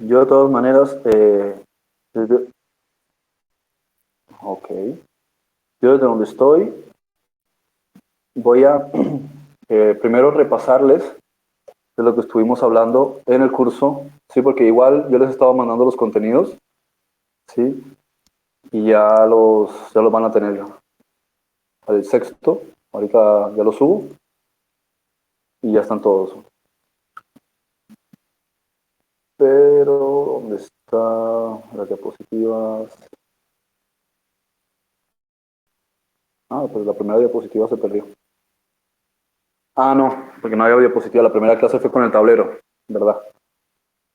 Yo de todas maneras, desde- ok, yo desde donde estoy voy a primero repasarles de lo que estuvimos hablando en el curso, sí, porque igual yo les estaba mandando los contenidos, sí, y ya los van a tener al sexto, ahorita ya los subo y ya están todos. Pero, ¿dónde está las diapositivas? Ah, pues la primera diapositiva se perdió. Ah, no, porque no había diapositiva. La primera clase fue con el tablero, ¿verdad?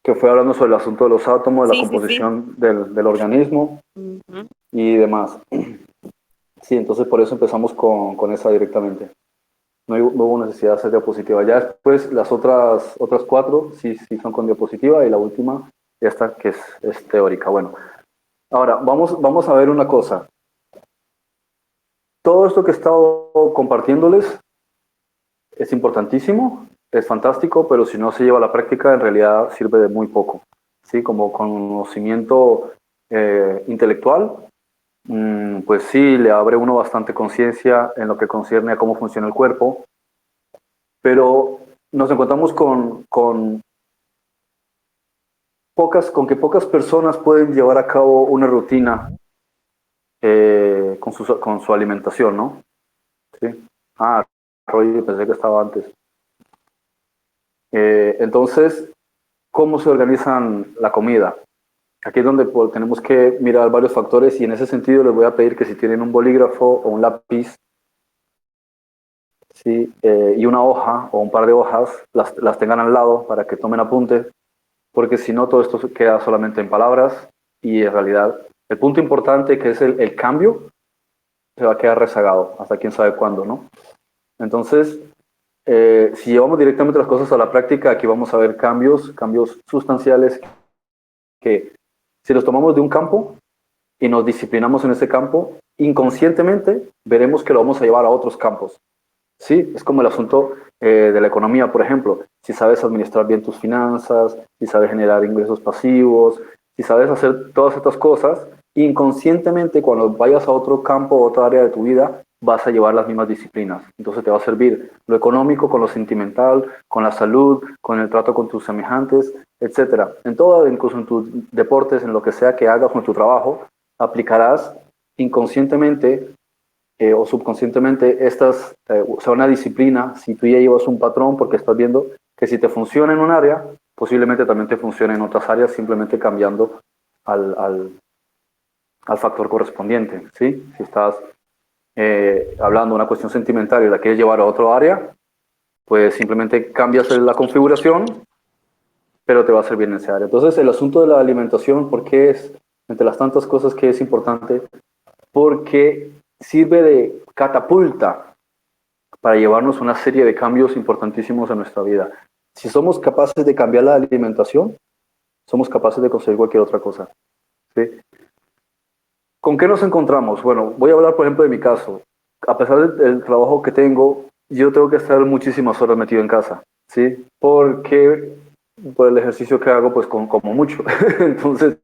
Que fue hablando sobre el asunto de los átomos, de la Sí, sí, sí. composición del organismo Ujú. y demás. Sí, entonces por eso empezamos con esa directamente. No hubo necesidad de hacer diapositiva. Ya después las otras cuatro sí son con diapositiva y la última, esta que es teórica. Bueno, ahora vamos a ver una cosa. Todo esto que he estado compartiéndoles es importantísimo, es fantástico, pero si no se lleva a la práctica, en realidad sirve de muy poco. ¿Sí? Como conocimiento intelectual, pues sí, le abre uno bastante conciencia en lo que concierne a cómo funciona el cuerpo, pero nos encontramos con que pocas personas pueden llevar a cabo una rutina con su alimentación, ¿no? Sí. Ah, Roy, pensé que estaba antes. Entonces, ¿cómo se organizan la comida? Aquí es donde pues, tenemos que mirar varios factores y en ese sentido les voy a pedir que si tienen un bolígrafo o un lápiz, ¿sí? Y una hoja o un par de hojas, las tengan al lado para que tomen apuntes, porque si no todo esto queda solamente en palabras y en realidad el punto importante que es el cambio se va a quedar rezagado hasta quién sabe cuándo, ¿no? Entonces, si llevamos directamente las cosas a la práctica, aquí vamos a ver cambios sustanciales que si los tomamos de un campo y nos disciplinamos en ese campo, inconscientemente veremos que lo vamos a llevar a otros campos. Sí, es como el asunto de la economía, por ejemplo. Si sabes administrar bien tus finanzas, si sabes generar ingresos pasivos, si sabes hacer todas estas cosas, inconscientemente cuando vayas a otro campo o otra área de tu vida, vas a llevar las mismas disciplinas. Entonces te va a servir lo económico con lo sentimental, con la salud, con el trato con tus semejantes, etcétera. En todo, incluso en tus deportes, en lo que sea que hagas con tu trabajo, aplicarás inconscientemente o subconscientemente o sea, una disciplina, si tú ya llevas un patrón porque estás viendo que si te funciona en un área, posiblemente también te funcione en otras áreas, simplemente cambiando al, al, al factor correspondiente, ¿sí? Si estás hablando de una cuestión sentimental y la quieres llevar a otro área, pues simplemente cambias la configuración, pero te va a servir en ese área. Entonces, el asunto de la alimentación, ¿por qué es, entre las tantas cosas que es importante? Porque sirve de catapulta para llevarnos una serie de cambios importantísimos en nuestra vida. Si somos capaces de cambiar la alimentación, somos capaces de conseguir cualquier otra cosa. ¿Sí? ¿Con qué nos encontramos? Bueno, voy a hablar, por ejemplo, de mi caso. A pesar del trabajo que tengo, yo tengo que estar muchísimas horas metido en casa, ¿sí? Porque por el ejercicio que hago, pues como mucho. Entonces,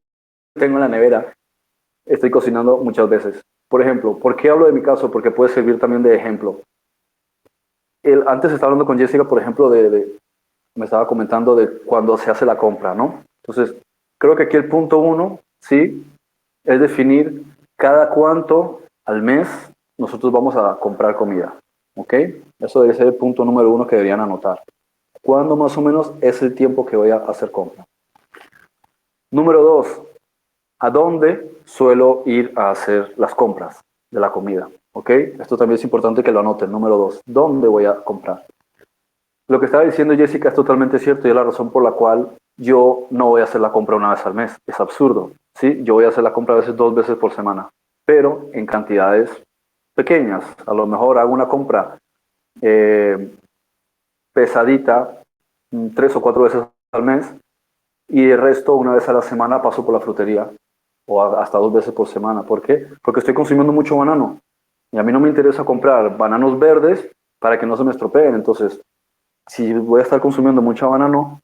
tengo en la nevera, estoy cocinando muchas veces. Por ejemplo, ¿por qué hablo de mi caso? Porque puede servir también de ejemplo. Antes estaba hablando con Jessica, por ejemplo, me estaba comentando de cuando se hace la compra, ¿no? Entonces, creo que aquí el punto uno, sí, es definir cada cuánto al mes nosotros vamos a comprar comida, ¿ok? Eso debe ser el punto número uno que deberían anotar. ¿Cuándo más o menos es el tiempo que voy a hacer compra? Número dos, ¿a dónde suelo ir a hacer las compras de la comida? ¿Ok? Esto también es importante que lo anoten. Número dos, ¿dónde voy a comprar? Lo que estaba diciendo Jessica es totalmente cierto y es la razón por la cual yo no voy a hacer la compra una vez al mes. Es absurdo, ¿sí? Yo voy a hacer la compra a veces 2 veces por semana, pero en cantidades pequeñas. A lo mejor hago una compra eh, pesadita 3 o 4 veces al mes y el resto una vez a la semana paso por la frutería o hasta 2 veces por semana. ¿Por qué? Porque estoy consumiendo mucho banano y a mí no me interesa comprar bananos verdes para que no se me estropeen. Entonces, si voy a estar consumiendo mucho banano,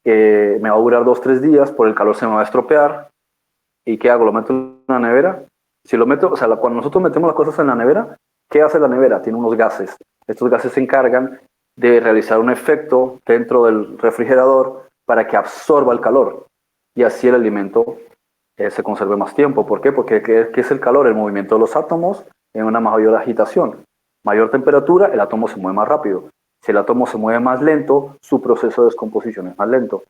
me va a durar 2, 3 días, por el calor se me va a estropear. ¿Y qué hago? ¿Lo meto en la nevera? Si lo meto, o sea, cuando nosotros metemos las cosas en la nevera, ¿qué hace la nevera? Tiene unos gases. Estos gases se encargan de realizar un efecto dentro del refrigerador para que absorba el calor y así el alimento se conserve más tiempo. ¿Por qué? Porque ¿qué es el calor? El movimiento de los átomos en una mayor agitación. Mayor temperatura, el átomo se mueve más rápido. Si el átomo se mueve más lento, su proceso de descomposición es más lento.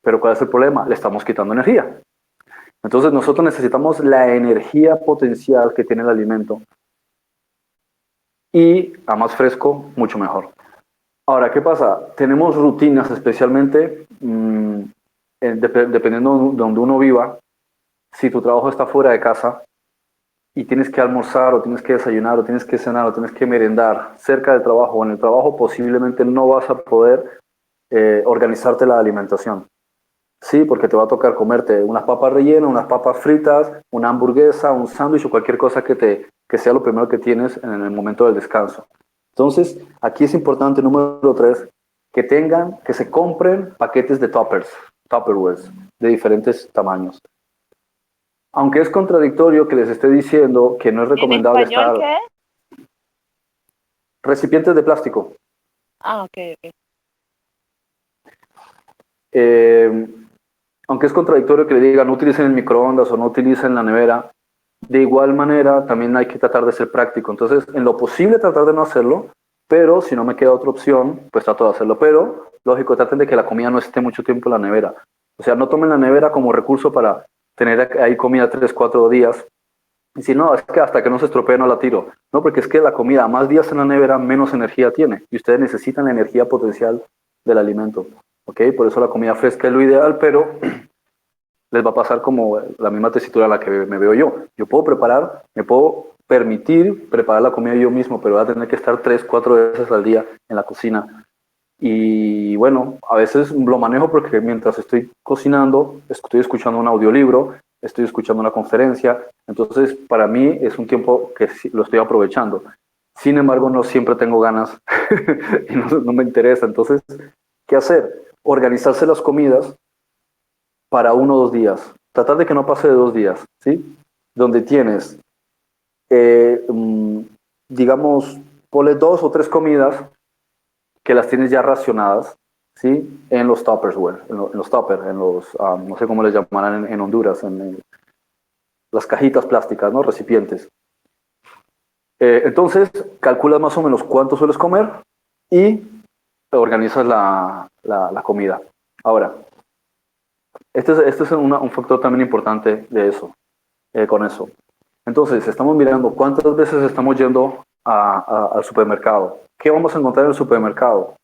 Pero ¿cuál es el problema? Le estamos quitando energía. Entonces nosotros necesitamos la energía potencial que tiene el alimento y a más fresco, mucho mejor. Ahora, ¿qué pasa? Tenemos rutinas, especialmente dependiendo de donde uno viva. Si tu trabajo está fuera de casa y tienes que almorzar o tienes que desayunar o tienes que cenar o tienes que merendar cerca del trabajo o en el trabajo, posiblemente no vas a poder organizarte la alimentación. Sí, porque te va a tocar comerte unas papas rellenas, unas papas fritas, una hamburguesa, un sándwich o cualquier cosa que sea lo primero que tienes en el momento del descanso. Entonces, aquí es importante, número 3, que se compren paquetes de toppers, Tupperwares, de diferentes tamaños. Aunque es contradictorio que les esté diciendo que no es ¿En recomendable español estar qué? recipientes de plástico. Ah, ok, ok. Eh, Aunque es contradictorio que le digan no utilicen el microondas o no utilicen la nevera, de igual manera también hay que tratar de ser práctico. Entonces, en lo posible tratar de no hacerlo, pero si no me queda otra opción, pues trato de hacerlo. Pero, lógico, traten de que la comida no esté mucho tiempo en la nevera. O sea, no tomen la nevera como recurso para tener ahí comida 3, 4 días. Y si no, es que hasta que no se estropee no la tiro. No, porque es que la comida, más días en la nevera, menos energía tiene. Y ustedes necesitan la energía potencial del alimento. ¿Ok? Por eso la comida fresca es lo ideal, pero les va a pasar como la misma tesitura en la que me veo yo. Yo puedo preparar, me puedo permitir preparar la comida yo mismo, pero voy a tener que estar 3, 4 veces al día en la cocina. Y bueno, a veces lo manejo porque mientras estoy cocinando, estoy escuchando un audiolibro, estoy escuchando una conferencia, entonces para mí es un tiempo que lo estoy aprovechando. Sin embargo, no siempre tengo ganas y no me interesa. Entonces, ¿qué hacer? Organizarse las comidas para 1 o 2 días. Tratar de que no pase de 2 días, ¿sí? Donde tienes, eh, mm, digamos, ponle 2 o 3 comidas que las tienes ya racionadas, ¿sí? En los Tupperware, en los tupper, no sé cómo les llamarán en Honduras, en las cajitas plásticas, ¿no? Recipientes. Entonces, calculas más o menos cuánto sueles comer y organizas la comida. Ahora, este es un factor también importante de eso, con eso. Entonces, estamos mirando cuántas veces estamos yendo al supermercado. ¿Qué vamos a encontrar en el supermercado?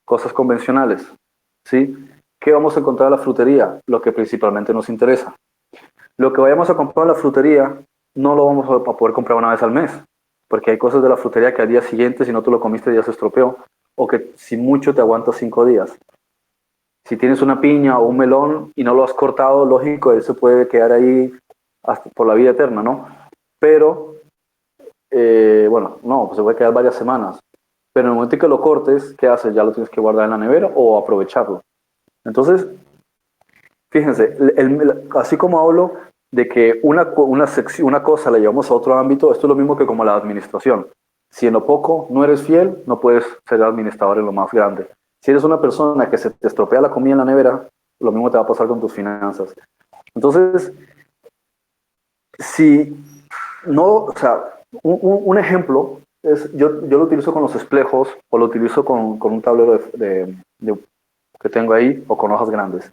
Cosas convencionales, ¿sí? ¿Qué vamos a encontrar en la frutería? Lo que principalmente nos interesa. Lo que vayamos a comprar en la frutería no lo vamos a poder comprar una vez al mes, porque hay cosas de la frutería que al día siguiente, si no tú lo comiste, ya se estropeó, o que si mucho te aguanta 5 días. Si tienes una piña o un melón y no lo has cortado, lógico, eso puede quedar ahí hasta por la vida eterna, ¿no? Pero, bueno, no, pues se puede quedar varias semanas. Pero en el momento en que lo cortes, ¿qué haces? Ya lo tienes que guardar en la nevera o aprovecharlo. Entonces, fíjense, así como hablo de que una cosa la llevamos a otro ámbito, esto es lo mismo que como la administración. Si en lo poco no eres fiel, no puedes ser administrador en lo más grande. Si eres una persona que se te estropea la comida en la nevera, lo mismo te va a pasar con tus finanzas. Entonces, si no, o sea, un ejemplo es, yo lo utilizo con los espejos o lo utilizo con un tablero que tengo ahí o con hojas grandes.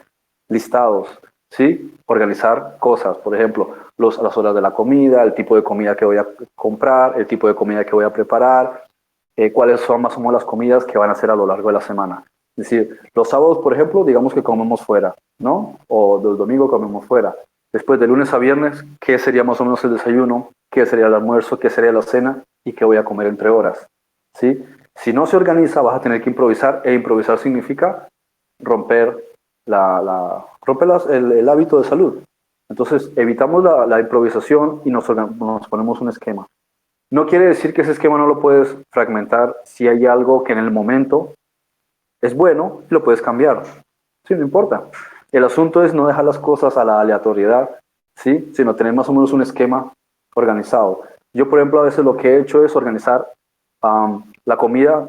Listados, ¿sí? Organizar cosas, por ejemplo, las horas de la comida, el tipo de comida que voy a comprar, el tipo de comida que voy a preparar, cuáles son más o menos las comidas que van a hacer a lo largo de la semana. Es decir, los sábados, por ejemplo, digamos que comemos fuera, ¿no? O del domingo comemos fuera. Después de lunes a viernes, ¿qué sería más o menos el desayuno? ¿Qué sería el almuerzo? ¿Qué sería la cena? ¿Y qué voy a comer entre horas? ¿Sí? Si no se organiza, vas a tener que improvisar, e improvisar significa romper, el hábito de salud. Entonces, evitamos la improvisación y nos ponemos un esquema. No quiere decir que ese esquema no lo puedes fragmentar si hay algo que en el momento es bueno, lo puedes cambiar. Sí, no importa. El asunto es no dejar las cosas a la aleatoriedad, ¿sí? Sino tener más o menos un esquema organizado. Yo, por ejemplo, a veces lo que he hecho es organizar la comida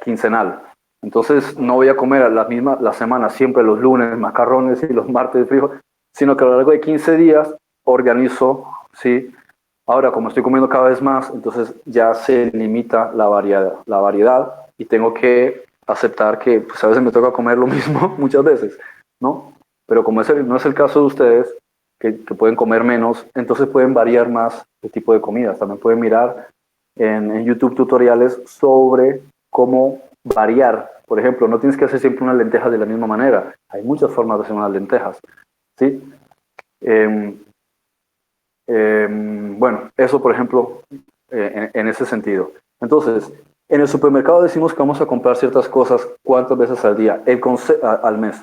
quincenal. Entonces, no voy a comer a la semana siempre los lunes macarrones y los martes frijol, sino que a lo largo de 15 días organizo, ¿sí? Ahora, como estoy comiendo cada vez más, entonces ya se limita la variedad y tengo que aceptar que pues, a veces me toca comer lo mismo muchas veces, ¿no? Pero como no es el caso de ustedes, que pueden comer menos, entonces pueden variar más el tipo de comidas. También pueden mirar en YouTube tutoriales sobre cómo variar. Por ejemplo, no tienes que hacer siempre unas lentejas de la misma manera. Hay muchas formas de hacer unas lentejas, ¿sí? Eh, bueno, eso por ejemplo, en ese sentido. Entonces, en el supermercado decimos que vamos a comprar ciertas cosas cuántas veces al día, al mes.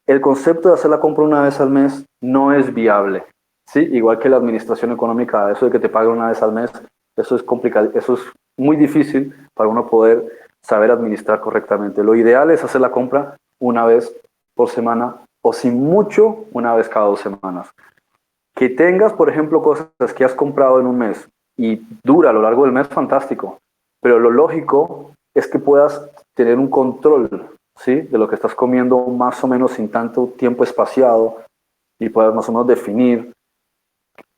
El concepto de hacer la compra una vez al mes no es viable, ¿sí? Igual que la administración económica, eso de que te paguen una vez al mes, eso es complicado, eso es muy difícil para uno poder saber administrar correctamente. Lo ideal es hacer la compra una vez por semana o sin mucho una vez cada 2 semanas. Que tengas, por ejemplo, cosas que has comprado en un mes y dura a lo largo del mes, fantástico. Pero lo lógico es que puedas tener un control, ¿sí? De lo que estás comiendo más o menos sin tanto tiempo espaciado y puedas más o menos definir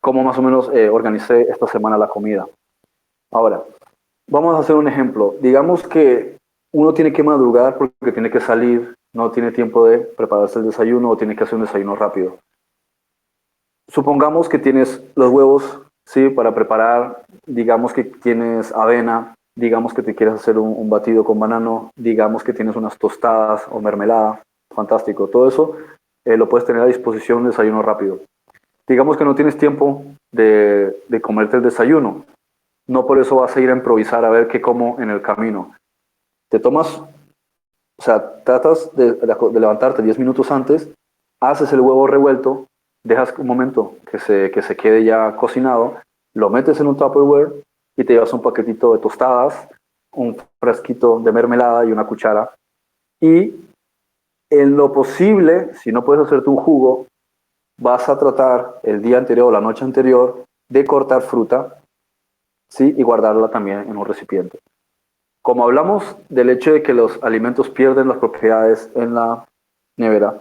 cómo más o menos organicé esta semana la comida. Ahora, vamos a hacer un ejemplo. Digamos que uno tiene que madrugar porque tiene que salir, no tiene tiempo de prepararse el desayuno o tiene que hacer un desayuno rápido. Supongamos que tienes los huevos, ¿sí? Para preparar, digamos que tienes avena, digamos que te quieres hacer un batido con banano, digamos que tienes unas tostadas o mermelada, fantástico. Todo eso lo puedes tener a disposición en un desayuno rápido. Digamos que no tienes tiempo de comerte el desayuno, no por eso vas a ir a improvisar a ver qué como en el camino. Te tomas, o sea, tratas de levantarte 10 minutos antes, haces el huevo revuelto, dejas un momento que se quede ya cocinado, lo metes en un Tupperware y te llevas un paquetito de tostadas, un frasquito de mermelada y una cuchara. Y en lo posible, si no puedes hacerte un jugo, vas a tratar el día anterior o la noche anterior de cortar fruta, ¿sí? Y guardarla también en un recipiente. Como hablamos del hecho de que los alimentos pierden las propiedades en la nevera,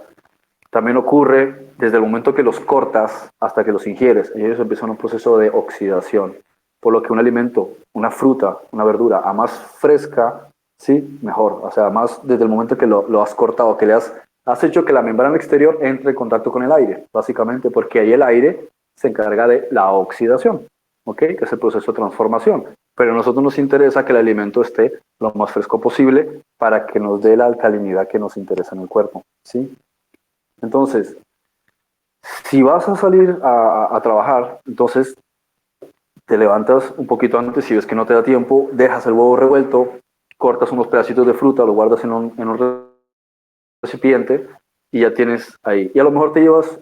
también ocurre desde el momento que los cortas hasta que los ingieres. Ellos empiezan un proceso de oxidación. Por lo que un alimento, una fruta, una verdura, a más fresca, sí, mejor. O sea, más desde el momento que lo has cortado, que has hecho que la membrana exterior entre en contacto con el aire, básicamente, porque ahí el aire se encarga de la oxidación, ¿ok? Que es el proceso de transformación. Pero a nosotros nos interesa que el alimento esté lo más fresco posible para que nos dé la alcalinidad que nos interesa en el cuerpo, ¿sí? Entonces, si vas a salir a trabajar, entonces te levantas un poquito antes, si ves que no te da tiempo, dejas el huevo revuelto, cortas unos pedacitos de fruta, lo guardas en un recipiente y ya tienes ahí. Y a lo mejor te llevas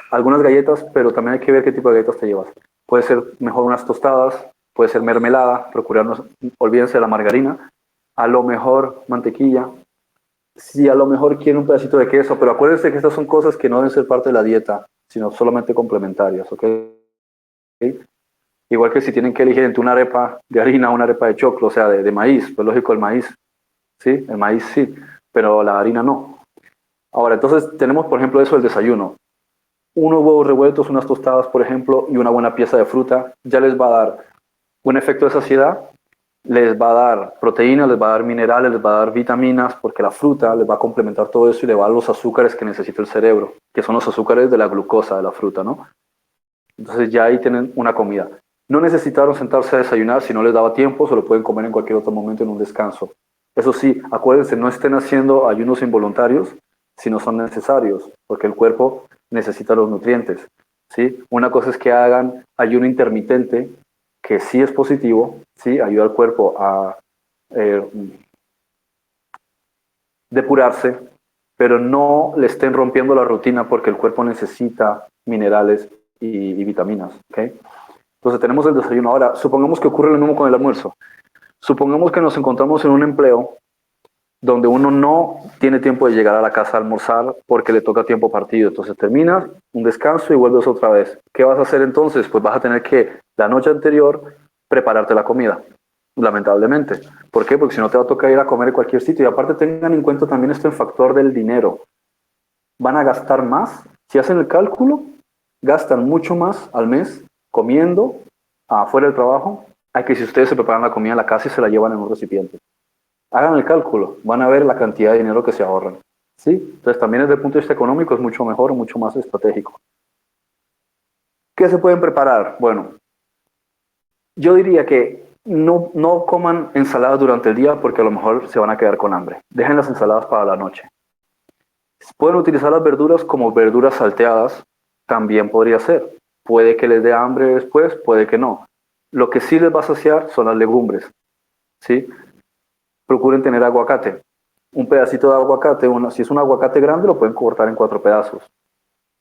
algunas galletas, pero también hay que ver qué tipo de galletas te llevas. Puede ser mejor unas tostadas, puede ser mermelada, procurarnos, olvídense de la margarina, a lo mejor mantequilla, si a lo mejor quiere un pedacito de queso, pero acuérdense que estas son cosas que no deben ser parte de la dieta, sino solamente complementarias, ¿ok? Igual que si tienen que elegir entre una arepa de harina o una arepa de choclo, o sea, de maíz, pues lógico el maíz, ¿sí? El maíz sí, pero la harina no. Ahora, entonces tenemos, por ejemplo, eso del desayuno. Unos huevos revueltos, unas tostadas, por ejemplo, y una buena pieza de fruta, ya les va a dar un efecto de saciedad, les va a dar proteínas, les va a dar minerales, les va a dar vitaminas, porque la fruta les va a complementar todo eso y le va a dar los azúcares que necesita el cerebro, que son los azúcares de la glucosa de la fruta, ¿no? Entonces ya ahí tienen una comida. No necesitaron sentarse a desayunar, si no les daba tiempo, se lo pueden comer en cualquier otro momento en un descanso. Eso sí, acuérdense, no estén haciendo ayunos involuntarios si no son necesarios, porque el cuerpo necesita los nutrientes, ¿sí? Una cosa es que hagan ayuno intermitente, que sí es positivo, sí, ayuda al cuerpo a eh, depurarse, pero no le estén rompiendo la rutina porque el cuerpo necesita minerales y vitaminas, ¿ok? Entonces tenemos el desayuno. Ahora, supongamos que ocurre lo mismo con el almuerzo. Supongamos que nos encontramos en un empleo donde uno no tiene tiempo de llegar a la casa a almorzar porque le toca tiempo partido. Entonces terminas, un descanso y vuelves otra vez. ¿Qué vas a hacer entonces? Pues vas a tener que la noche anterior prepararte la comida, lamentablemente. ¿Por qué? Porque si no te va a tocar ir a comer en cualquier sitio. Y aparte tengan en cuenta también esto en factor del dinero. Van a gastar más. Si hacen el cálculo, gastan mucho más al mes comiendo afuera del trabajo, a que si ustedes se preparan la comida en la casa y se la llevan en un recipiente. Hagan el cálculo, van a ver la cantidad de dinero que se ahorran. ¿Sí? Entonces también desde el punto de vista económico es mucho mejor, mucho más estratégico. ¿Qué se pueden preparar? Bueno, yo diría que no coman ensaladas durante el día porque a lo mejor se van a quedar con hambre. Dejen las ensaladas para la noche. Pueden utilizar las verduras como verduras salteadas, también podría ser. Puede que les dé hambre después, puede que no. Lo que sí les va a saciar son las legumbres. ¿Sí? Procuren tener aguacate. Un pedacito de aguacate, si es un aguacate grande, lo pueden cortar en 4 pedazos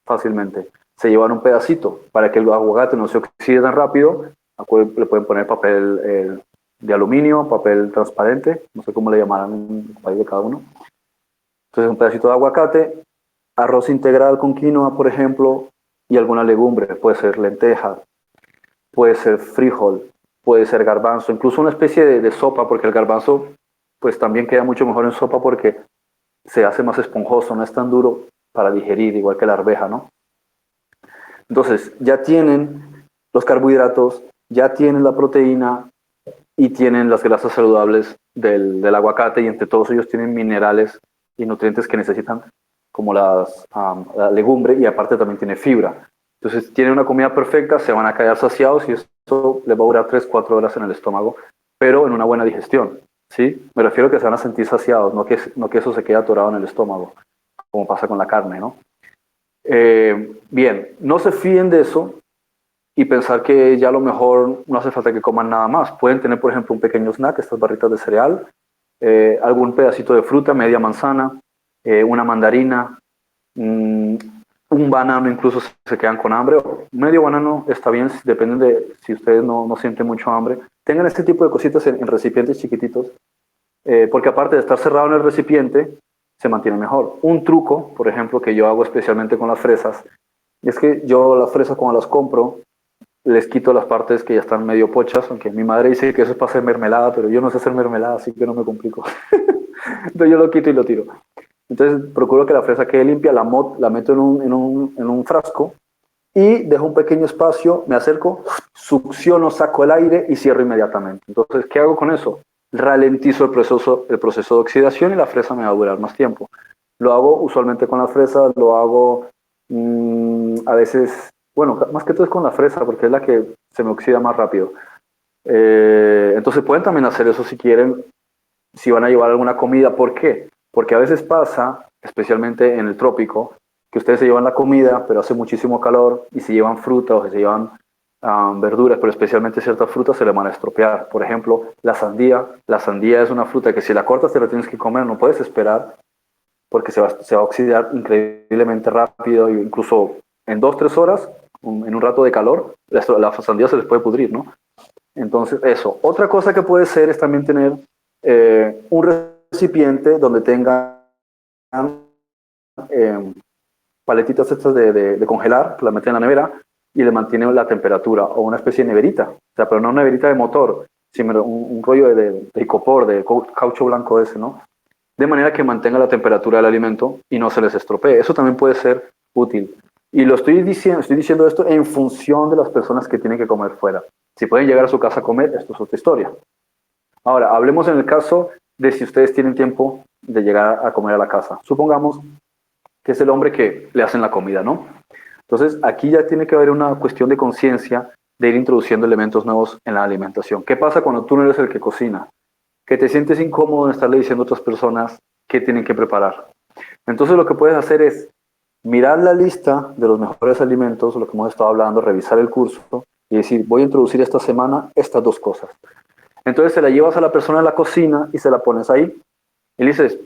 fácilmente. Se llevan un pedacito para que el aguacate no se oxide tan rápido. Le pueden poner papel de aluminio, papel transparente, no sé cómo le llamarán en el país de cada uno. Entonces un pedacito de aguacate, arroz integral con quinoa, por ejemplo, y alguna legumbre. Puede ser lenteja, puede ser frijol, puede ser garbanzo, incluso una especie de sopa, porque el garbanzo pues también queda mucho mejor en sopa porque se hace más esponjoso, no es tan duro para digerir, igual que la arveja, ¿no? Entonces, ya tienen los carbohidratos, ya tienen la proteína y tienen las grasas saludables del aguacate, y entre todos ellos tienen minerales y nutrientes que necesitan, como la legumbre, y aparte también tiene fibra. Entonces, tienen una comida perfecta, se van a quedar saciados y esto les va a durar 3, 4 horas en el estómago, pero en una buena digestión. ¿Sí? Me refiero a que se van a sentir saciados, no que eso se quede atorado en el estómago, como pasa con la carne, ¿no? Bien, no se fíen de eso y pensar que ya a lo mejor no hace falta que coman nada más. Pueden tener, por ejemplo, un pequeño snack, estas barritas de cereal, algún pedacito de fruta, media manzana, una mandarina, un banano, incluso si se quedan con hambre. Medio banano está bien, depende de si ustedes no sienten mucho hambre. Tengan este tipo de cositas en recipientes chiquititos, porque aparte de estar cerrado en el recipiente, se mantiene mejor. Un truco, por ejemplo, que yo hago especialmente con las fresas, es que yo las fresas cuando las compro, les quito las partes que ya están medio pochas, aunque mi madre dice que eso es para hacer mermelada, pero yo no sé hacer mermelada, así que no me complico. Entonces yo lo quito y lo tiro. Entonces procuro que la fresa quede limpia, la meto en un frasco y dejo un pequeño espacio, me acerco, succiono, saco el aire y cierro inmediatamente. Entonces, ¿qué hago con eso? Ralentizo el proceso de oxidación y la fresa me va a durar más tiempo. Lo hago usualmente con la fresa, lo hago a veces, bueno, más que todo es con la fresa porque es la que se me oxida más rápido. Entonces pueden también hacer eso si quieren, si van a llevar alguna comida. ¿Por qué? Porque a veces pasa, especialmente en el trópico, que ustedes se llevan la comida, pero hace muchísimo calor y se llevan fruta o se llevan verduras, pero especialmente ciertas frutas se le van a estropear. Por ejemplo, la sandía. La sandía es una fruta que si la cortas te la tienes que comer, no puedes esperar porque se va a oxidar increíblemente rápido, e incluso en 2, 3 horas, en un rato de calor, la sandía se les puede pudrir, ¿no? Entonces, eso. Otra cosa que puede ser es también tener un recipiente donde tengan eh, paletitas estas de congelar, las meten en la nevera y le mantienen la temperatura, o una especie de neverita, o sea, pero no una neverita de motor, sino un rollo de icopor, de caucho blanco ese, ¿no? De manera que mantenga la temperatura del alimento y no se les estropee. Eso también puede ser útil. Y lo estoy diciendo esto en función de las personas que tienen que comer fuera. Si pueden llegar a su casa a comer, esto es otra historia. Ahora, hablemos en el caso de si ustedes tienen tiempo de llegar a comer a la casa. Supongamos que es el hombre que le hacen la comida, ¿no? Entonces, aquí ya tiene que haber una cuestión de conciencia de ir introduciendo elementos nuevos en la alimentación. ¿Qué pasa cuando tú no eres el que cocina? Que te sientes incómodo en estarle diciendo a otras personas qué tienen que preparar. Entonces, lo que puedes hacer es mirar la lista de los mejores alimentos, lo que hemos estado hablando, revisar el curso y decir, voy a introducir esta semana estas 2 cosas. Entonces se la llevas a la persona en la cocina y se la pones ahí. Y le dices,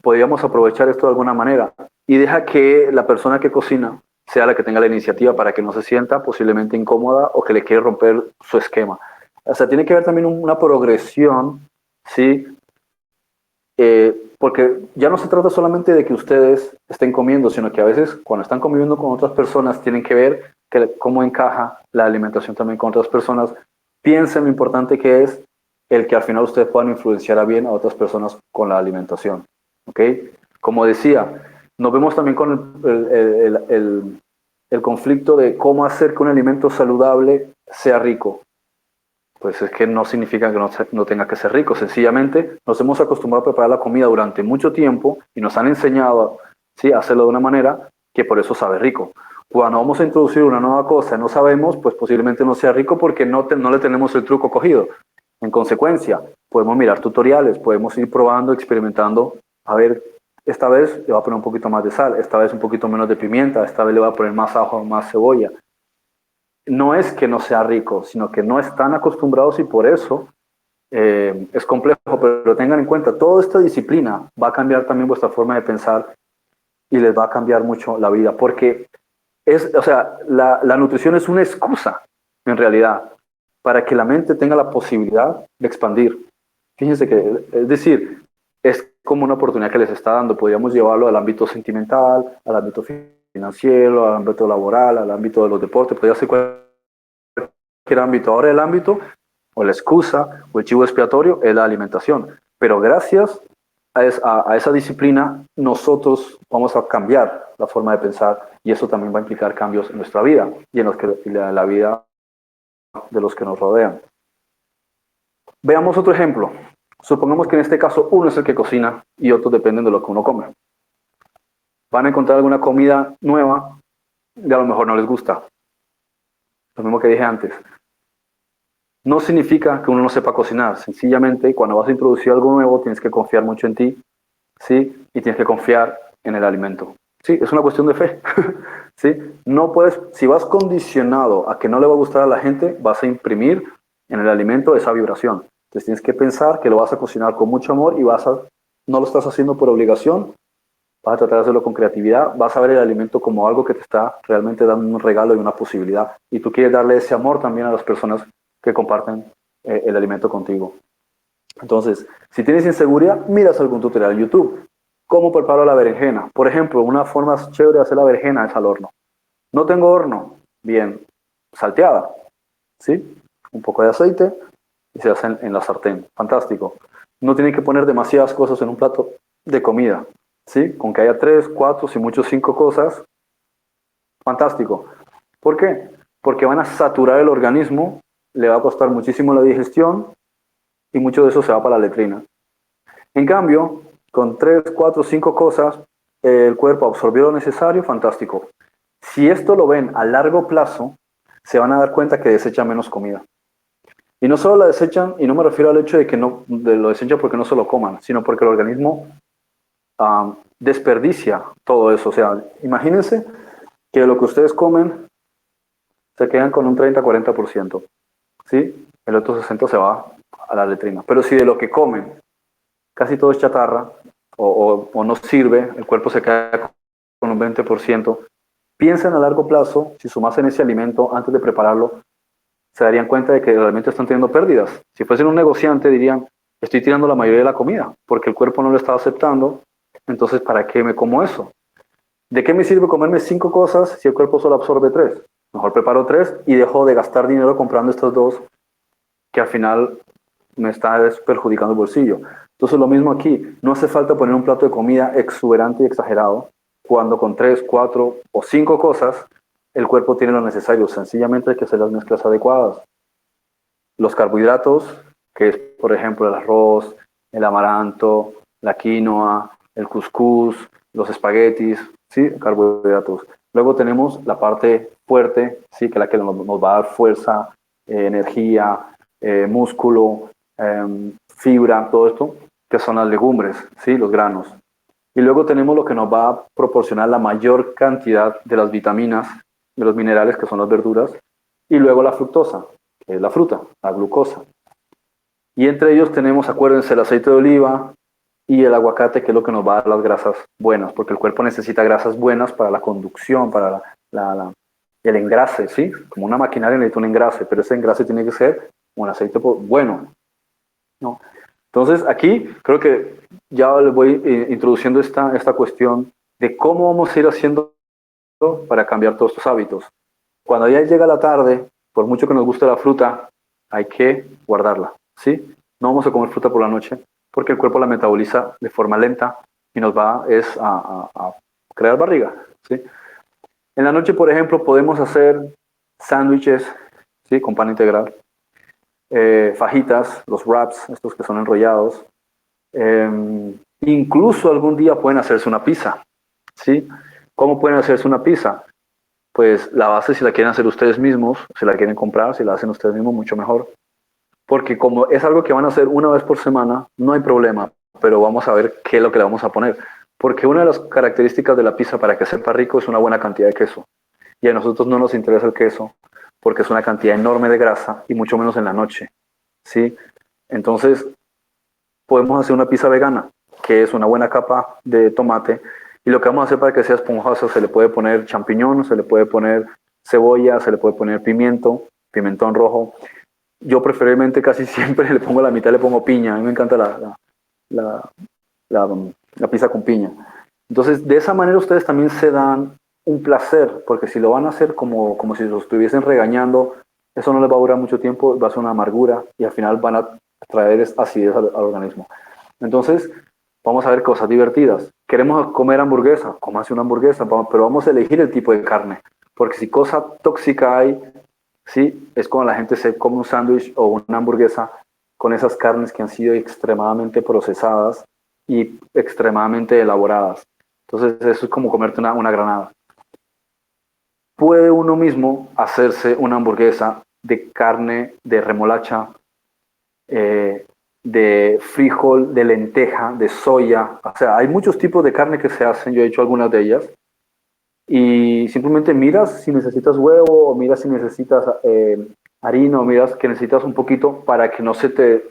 podríamos aprovechar esto de alguna manera. Y deja que la persona que cocina sea la que tenga la iniciativa para que no se sienta posiblemente incómoda o que le quiere romper su esquema. O sea, tiene que haber también una progresión, ¿sí? porque ya no se trata solamente de que ustedes estén comiendo, sino que a veces cuando están conviviendo con otras personas tienen que ver cómo encaja la alimentación también con otras personas. Piensen lo importante que es el que al final ustedes puedan influenciar a bien a otras personas con la alimentación. ¿Ok? Como decía, nos vemos también con el conflicto de cómo hacer que un alimento saludable sea rico. Pues es que no significa que no tenga que ser rico, sencillamente nos hemos acostumbrado a preparar la comida durante mucho tiempo y nos han enseñado, ¿sí?, a hacerlo de una manera que por eso sabe rico. Cuando vamos a introducir una nueva cosa y no sabemos, pues posiblemente no sea rico porque no le tenemos el truco cogido. En consecuencia, podemos mirar tutoriales, podemos ir probando, experimentando, a ver, esta vez le voy a poner un poquito más de sal, esta vez un poquito menos de pimienta, esta vez le voy a poner más ajo, más cebolla. No es que no sea rico, sino que no están acostumbrados y por eso es complejo, pero tengan en cuenta, toda esta disciplina va a cambiar también vuestra forma de pensar y les va a cambiar mucho la vida, porque o sea, la nutrición es una excusa, en realidad, para que la mente tenga la posibilidad de expandir. Fíjense que, es decir, es como una oportunidad que les está dando. Podríamos llevarlo al ámbito sentimental, al ámbito financiero, al ámbito laboral, al ámbito de los deportes, podría ser cualquier ámbito. Ahora el ámbito, o la excusa, o el chivo expiatorio, es la alimentación. Pero gracias a esa disciplina, nosotros vamos a cambiar la forma de pensar y eso también va a implicar cambios en nuestra vida y en la vida de los que nos rodean. Veamos otro ejemplo. Supongamos que en este caso uno es el que cocina y otros dependen de lo que uno come. Van a encontrar alguna comida nueva y a lo mejor no les gusta. Lo mismo que dije antes. No significa que uno no sepa cocinar. Sencillamente, cuando vas a introducir algo nuevo, tienes que confiar mucho en ti, ¿sí? Y tienes que confiar en el alimento. Sí, es una cuestión de fe. ¿Sí? No puedes, si vas condicionado a que no le va a gustar a la gente, vas a imprimir en el alimento esa vibración. Entonces tienes que pensar que lo vas a cocinar con mucho amor y no lo estás haciendo por obligación, vas a tratar de hacerlo con creatividad, vas a ver el alimento como algo que te está realmente dando un regalo y una posibilidad. Y tú quieres darle ese amor también a las personas que comparten el alimento contigo. Entonces, si tienes inseguridad, miras algún tutorial en YouTube. ¿Cómo preparo la berenjena? Por ejemplo, una forma chévere de hacer la berenjena es al horno. No tengo horno, bien, salteada, ¿sí? Un poco de aceite y se hace en la sartén. Fantástico. No tienen que poner demasiadas cosas en un plato de comida, ¿sí? Con que haya 3, 4, si mucho 5 cosas, fantástico. ¿Por qué? Porque van a saturar el organismo, le va a costar muchísimo la digestión y mucho de eso se va para la letrina. En cambio, con 3, 4, 5 cosas, el cuerpo absorbió lo necesario, fantástico. Si esto lo ven a largo plazo, se van a dar cuenta que desechan menos comida. Y no solo la desechan, y no me refiero al hecho de que lo desechan porque no se lo coman, sino porque el organismo desperdicia todo eso. O sea, imagínense que lo que ustedes comen se quedan con un 30-40%, ¿sí? El otro 60% se va a la letrina. Pero si de lo que comen casi todo es chatarra o no sirve, el cuerpo se queda con un 20%, piensen a largo plazo, si sumasen ese alimento antes de prepararlo, se darían cuenta de que realmente están teniendo pérdidas. Si fuesen un negociante dirían, estoy tirando la mayoría de la comida, porque el cuerpo no lo está aceptando, entonces ¿para qué me como eso? ¿De qué me sirve comerme 5 cosas si el cuerpo solo absorbe 3? Mejor preparo 3 y dejo de gastar dinero comprando estas 2 que al final me está perjudicando el bolsillo. Entonces lo mismo aquí, no hace falta poner un plato de comida exuberante y exagerado, cuando con 3, 4 o 5 cosas el cuerpo tiene lo necesario, sencillamente hay que hacer las mezclas adecuadas. Los carbohidratos, que es por ejemplo el arroz, el amaranto, la quinoa, el cuscús, los espaguetis, ¿sí? Carbohidratos. Luego tenemos la parte fuerte, ¿sí? Que es la que nos va a dar fuerza, energía, músculo, fibra, todo esto, que son las legumbres, ¿sí? Los granos. Y luego tenemos lo que nos va a proporcionar la mayor cantidad de las vitaminas, de los minerales, que son las verduras, y luego la fructosa, que es la fruta, la glucosa. Y entre ellos tenemos, acuérdense, el aceite de oliva y el aguacate, que es lo que nos va a dar las grasas buenas, porque el cuerpo necesita grasas buenas para la conducción, para el engrase, ¿sí? Como una maquinaria necesita un engrase, pero ese engrase tiene que ser un aceite bueno, ¿no? Entonces, aquí creo que ya les voy introduciendo esta cuestión de cómo vamos a ir haciendo para cambiar todos estos hábitos. Cuando ya llega la tarde, por mucho que nos guste la fruta, hay que guardarla, ¿sí? No vamos a comer fruta por la noche porque el cuerpo la metaboliza de forma lenta y nos va a crear barriga, ¿sí? En la noche, por ejemplo, podemos hacer sándwiches, ¿sí? Con pan integral, fajitas, los wraps, estos que son enrollados. Incluso algún día pueden hacerse una pizza, ¿sí? ¿Cómo pueden hacerse una pizza? Pues la base, si la quieren hacer ustedes mismos, si la quieren comprar, si la hacen ustedes mismos, mucho mejor. Porque como es algo que van a hacer una vez por semana, no hay problema, pero vamos a ver qué es lo que le vamos a poner. Porque una de las características de la pizza para que sepa rico es una buena cantidad de queso. Y a nosotros no nos interesa el queso porque es una cantidad enorme de grasa y mucho menos en la noche, ¿sí? Entonces, podemos hacer una pizza vegana, que es una buena capa de tomate. Y lo que vamos a hacer para que sea esponjosa, se le puede poner champiñón, se le puede poner cebolla, se le puede poner pimiento, pimentón rojo. Yo preferiblemente casi siempre le pongo la mitad, le pongo piña. A mí me encanta la, la, la pizza con piña. Entonces, de esa manera ustedes también se dan un placer, porque si lo van a hacer como si los estuviesen regañando, eso no les va a durar mucho tiempo, va a ser una amargura y al final van a traer acidez al organismo. Entonces, vamos a ver cosas divertidas. Queremos comer hamburguesa, cómase una hamburguesa, pero vamos a elegir el tipo de carne, porque si cosa tóxica hay, sí, es cuando la gente se come un sándwich o una hamburguesa con esas carnes que han sido extremadamente procesadas y extremadamente elaboradas. Entonces, eso es como comerte una granada. Puede uno mismo hacerse una hamburguesa de carne de remolacha, eh, de frijol, de lenteja, de soya. O sea, hay muchos tipos de carne que se hacen, yo he hecho algunas de ellas. Y simplemente miras si necesitas huevo, o miras si necesitas harina, o miras que necesitas un poquito para que no se te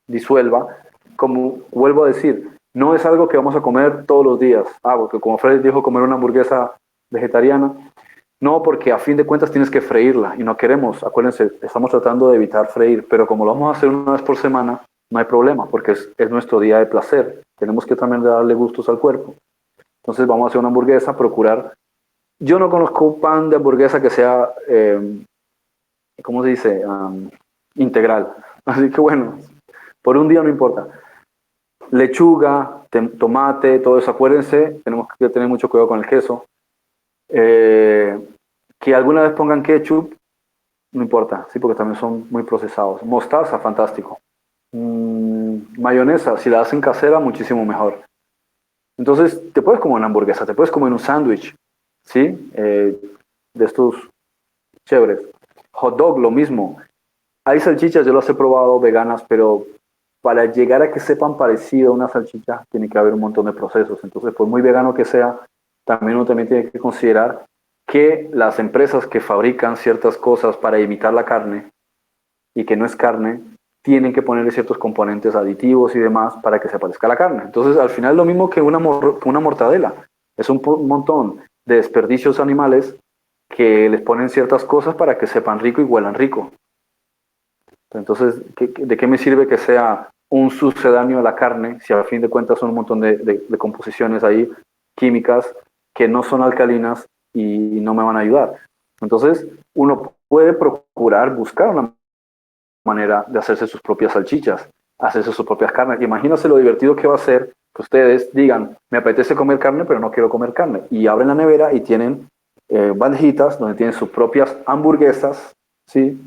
disuelva. Como vuelvo a decir, no es algo que vamos a comer todos los días. Porque como Freddy dijo, comer una hamburguesa vegetariana. No, porque a fin de cuentas tienes que freírla y no queremos, acuérdense, estamos tratando de evitar freír, pero como lo vamos a hacer una vez por semana, no hay problema, porque es nuestro día de placer. Tenemos que también darle gustos al cuerpo. Entonces vamos a hacer una hamburguesa, procurar. Yo no conozco pan de hamburguesa que sea, ¿cómo se dice? Integral. Así que bueno, por un día no importa. Lechuga, tomate, todo eso, acuérdense, tenemos que tener mucho cuidado con el queso. Que alguna vez pongan ketchup, no importa, sí, porque también son muy procesados. Mostaza, fantástico. Mayonesa, si la hacen casera, muchísimo mejor. Entonces, te puedes comer una hamburguesa, te puedes comer un sándwich, ¿sí? De estos chéveres. Hot dog, lo mismo. Hay salchichas, yo las he probado veganas, pero para llegar a que sepan parecido a una salchicha, tiene que haber un montón de procesos. Entonces, por muy vegano que sea, también uno también tiene que considerar que las empresas que fabrican ciertas cosas para imitar la carne y que no es carne, tienen que ponerle ciertos componentes aditivos y demás para que se parezca a la carne. Entonces, al final, lo mismo que una mortadela. Es un montón de desperdicios animales que les ponen ciertas cosas para que sepan rico y huelan rico. Entonces, ¿de qué me sirve que sea un sucedáneo a la carne si a fin de cuentas son un montón de composiciones ahí químicas que no son alcalinas y no me van a ayudar? Entonces, uno puede procurar buscar una manera de hacerse sus propias salchichas, hacerse sus propias carnes. Imagínense lo divertido que va a ser que ustedes digan, me apetece comer carne, pero no quiero comer carne. Y abren la nevera y tienen bandejitas donde tienen sus propias hamburguesas, ¿sí?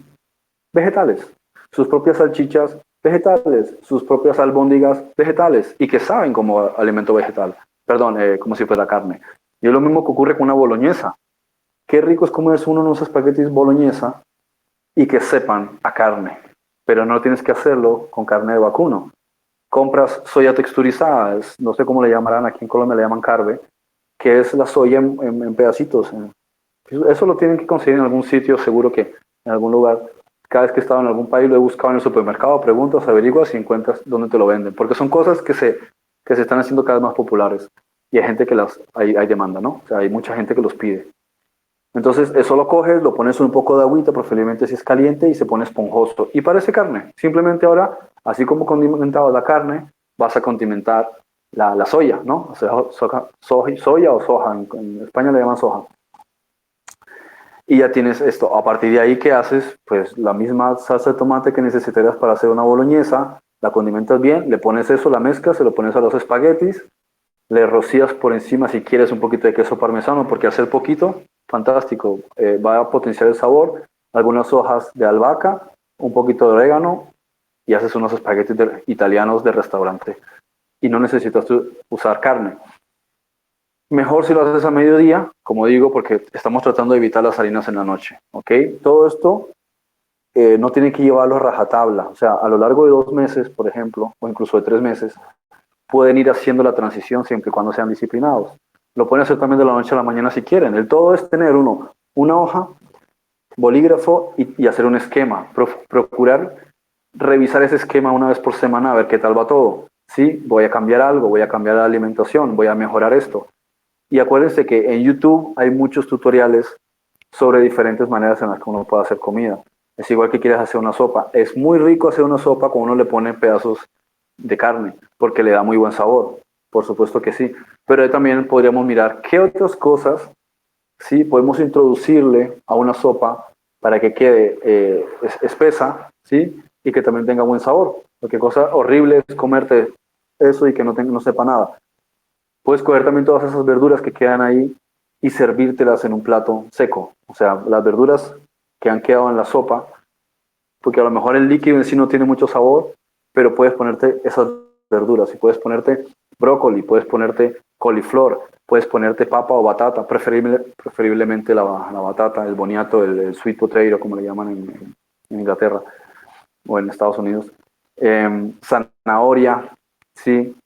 Vegetales, sus propias salchichas vegetales, sus propias albóndigas vegetales y que saben como alimento vegetal, perdón, como si fuera carne. Y es lo mismo que ocurre con una boloñesa. Qué rico es comerse unos espaguetis boloñesa y que sepan a carne, pero no tienes que hacerlo con carne de vacuno. Compras soya texturizada, no sé cómo le llamarán, aquí en Colombia le llaman carbe, que es la soya en pedacitos. Eso lo tienen que conseguir en algún sitio, seguro que en algún lugar. Cada vez que he estado en algún país lo he buscado en el supermercado, preguntas, averiguas y encuentras dónde te lo venden. Porque son cosas que se están haciendo cada vez más populares. Y hay gente que hay demanda, ¿no? O sea, hay mucha gente que los pide. Entonces eso lo coges, lo pones en un poco de agüita, preferiblemente si es caliente, y se pone esponjoso. Y parece carne. Simplemente ahora, así como condimentabas la carne, vas a condimentar la soya, ¿no? O sea, soya o soja, en España le llaman soja. Y ya tienes esto. A partir de ahí, ¿qué haces? Pues la misma salsa de tomate que necesitarías para hacer una boloñesa, la condimentas bien, le pones eso, la mezclas, se lo pones a los espaguetis, le rocías por encima si quieres un poquito de queso parmesano, porque hacer poquito, fantástico, va a potenciar el sabor, algunas hojas de albahaca, un poquito de orégano y haces unos espaguetis italianos de restaurante. Y no necesitas usar carne. Mejor si lo haces a mediodía, como digo, porque estamos tratando de evitar las harinas en la noche, ¿ok? Todo esto no tiene que llevarlo a rajatabla, o sea, a lo largo de 2 meses, por ejemplo, o incluso de 3 meses, pueden ir haciendo la transición siempre y cuando sean disciplinados. Lo pueden hacer también de la noche a la mañana si quieren. El todo es tener una hoja, bolígrafo y hacer un esquema. Procurar revisar ese esquema una vez por semana a ver qué tal va todo. Sí, voy a cambiar algo, voy a cambiar la alimentación, voy a mejorar esto. Y acuérdense que en YouTube hay muchos tutoriales sobre diferentes maneras en las que uno puede hacer comida. Es igual que quieres hacer una sopa. Es muy rico hacer una sopa cuando uno le pone pedazos de carne, porque le da muy buen sabor. Por supuesto que sí. Pero ahí también podríamos mirar qué otras cosas sí podemos introducirle a una sopa para que quede espesa, ¿sí? Y que también tenga buen sabor. Porque cosa horrible es comerte eso y que no sepa nada. Puedes coger también todas esas verduras que quedan ahí y servírtelas en un plato seco. O sea, las verduras que han quedado en la sopa, porque a lo mejor el líquido en sí no tiene mucho sabor, pero puedes ponerte esas verduras y puedes ponerte brócoli, puedes ponerte coliflor, puedes ponerte papa o batata, preferiblemente la batata, el boniato, el sweet potato, como le llaman en Inglaterra o en Estados Unidos. Zanahoria, sí.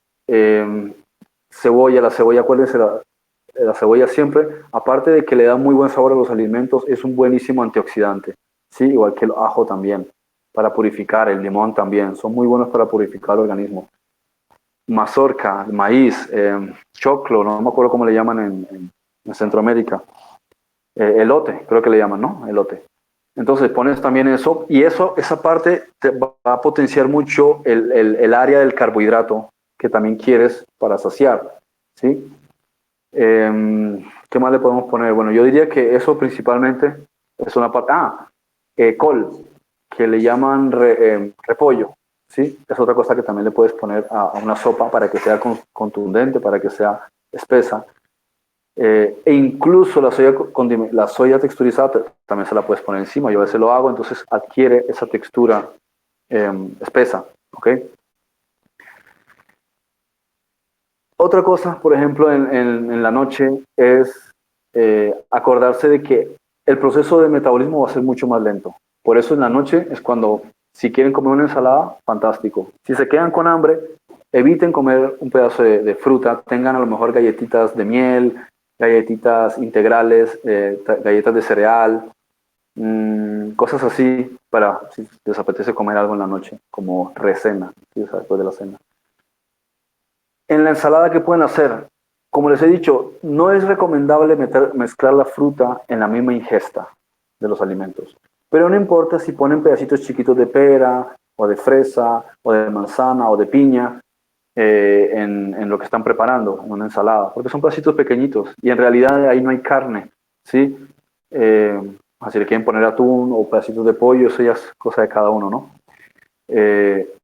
Cebolla, la cebolla, acuérdense, la cebolla siempre, aparte de que le da muy buen sabor a los alimentos, es un buenísimo antioxidante, ¿sí? Igual que el ajo también, para purificar, el limón también, son muy buenos para purificar el organismo. Mazorca, maíz, choclo, no me acuerdo cómo le llaman en Centroamérica, elote, creo que le llaman, ¿no? Elote. Entonces pones también eso y esa parte te va a potenciar mucho el área del carbohidrato que también quieres para saciar, ¿sí? ¿Qué más le podemos poner? Bueno, yo diría que eso principalmente es una parte... col, que le llaman repollo, ¿sí? Es otra cosa que también le puedes poner a una sopa para que sea contundente, para que sea espesa. E incluso la soya texturizada también se la puedes poner encima. Yo a veces lo hago, entonces adquiere esa textura espesa, ¿ok? Otra cosa, por ejemplo, en la noche es acordarse de que el proceso de metabolismo va a ser mucho más lento. Por eso en la noche es cuando, si quieren comer una ensalada, fantástico. Si se quedan con hambre, eviten comer un pedazo de fruta, tengan a lo mejor galletitas de miel, galletitas integrales, galletas de cereal, cosas así para si les apetece comer algo en la noche, como recena, ¿sí? O sea, después de la cena. En la ensalada, ¿qué pueden hacer? Como les he dicho, no es recomendable mezclar la fruta en la misma ingesta de los alimentos. Pero no importa si ponen pedacitos chiquitos de pera, o de fresa, o de manzana, o de piña en lo que están preparando, en una ensalada, porque son pedacitos pequeñitos y en realidad ahí no hay carne, ¿sí? Así le quieren poner atún o pedacitos de pollo, eso ya es cosa de cada uno, ¿no? Eh,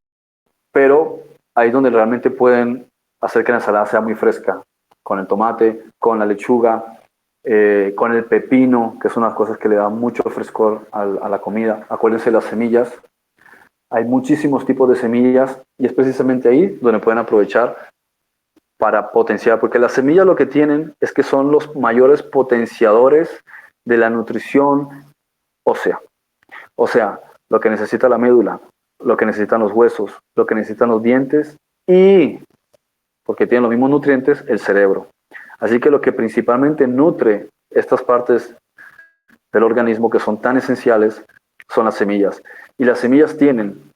pero ahí es donde realmente pueden hacer que la ensalada sea muy fresca, con el tomate, con la lechuga, con el pepino, que son unas cosas que le dan mucho frescor a la comida. Acuérdense las semillas, hay muchísimos tipos de semillas y es precisamente ahí donde pueden aprovechar para potenciar, porque las semillas lo que tienen es que son los mayores potenciadores de la nutrición ósea. O sea, lo que necesita la médula, lo que necesitan los huesos, lo que necesitan los dientes y, porque tienen los mismos nutrientes, el cerebro. Así que lo que principalmente nutre estas partes del organismo que son tan esenciales son las semillas. Y las semillas tienen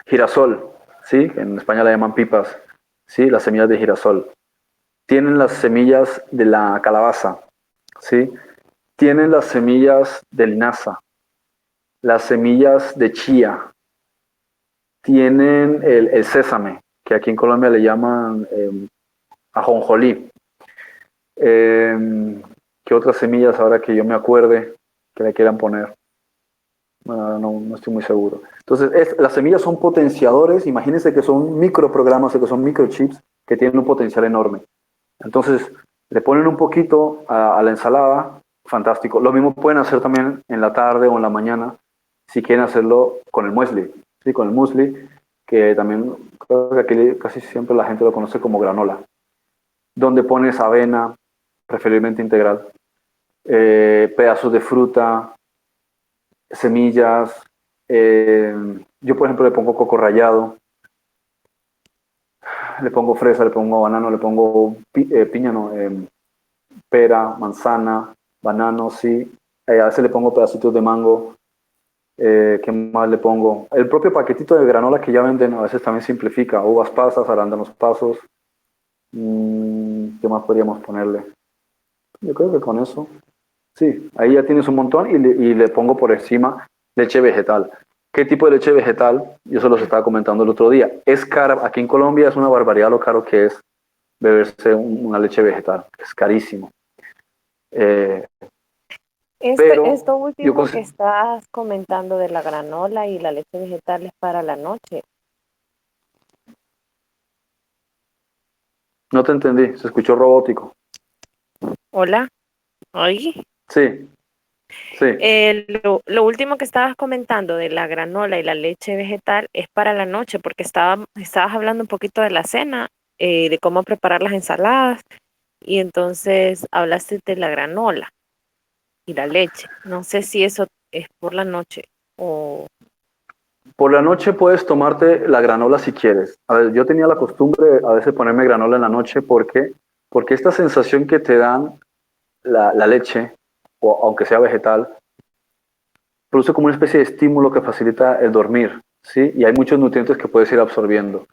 girasol, ¿sí? En España la llaman pipas, ¿sí? Las semillas de girasol. Tienen las semillas de la calabaza, ¿sí? Tienen las semillas de linaza, las semillas de chía, tienen el sésame, que aquí en Colombia le llaman ajonjolí. ¿Qué otras semillas ahora que yo me acuerde que le quieran poner? Bueno, no estoy muy seguro. Entonces, las semillas son potenciadores, imagínense que son microprogramas, que son microchips que tienen un potencial enorme. Entonces, le ponen un poquito a la ensalada, fantástico. Lo mismo pueden hacer también en la tarde o en la mañana, si quieren hacerlo con el muesli, ¿sí? Con el muesli, que también creo que aquí casi siempre la gente lo conoce como granola, donde pones avena, preferiblemente integral, pedazos de fruta, semillas. Yo, por ejemplo, le pongo coco rallado, le pongo fresa, le pongo banano, le pongo piña, no, pera, manzana, banano, sí. A veces le pongo pedacitos de mango. ¿Qué más le pongo? El propio paquetito de granola que ya venden a veces también simplifica. Uvas pasas, arándanos pasos. ¿Qué más podríamos ponerle? Yo creo que con eso. Sí, ahí ya tienes un montón y le pongo por encima leche vegetal. ¿Qué tipo de leche vegetal? Yo se los estaba comentando el otro día. Es cara, aquí en Colombia es una barbaridad lo caro que es beberse una leche vegetal. Es carísimo. Eh, pero Esto yo último que estás comentando de la granola y la leche vegetal es para la noche. no te entendí, se escuchó robótico. Hola, oye. Sí, sí. Lo último que estabas comentando de la granola y la leche vegetal es para la noche, porque estabas hablando un poquito de la cena, de cómo preparar las ensaladas, y entonces hablaste de la granola y la leche. No sé si eso es por la noche o... Por la noche puedes tomarte la granola si quieres. A ver, yo tenía la costumbre a veces ponerme granola en la noche porque esta sensación que te dan la leche, o aunque sea vegetal, produce como una especie de estímulo que facilita el dormir, ¿sí? Y hay muchos nutrientes que puedes ir absorbiendo.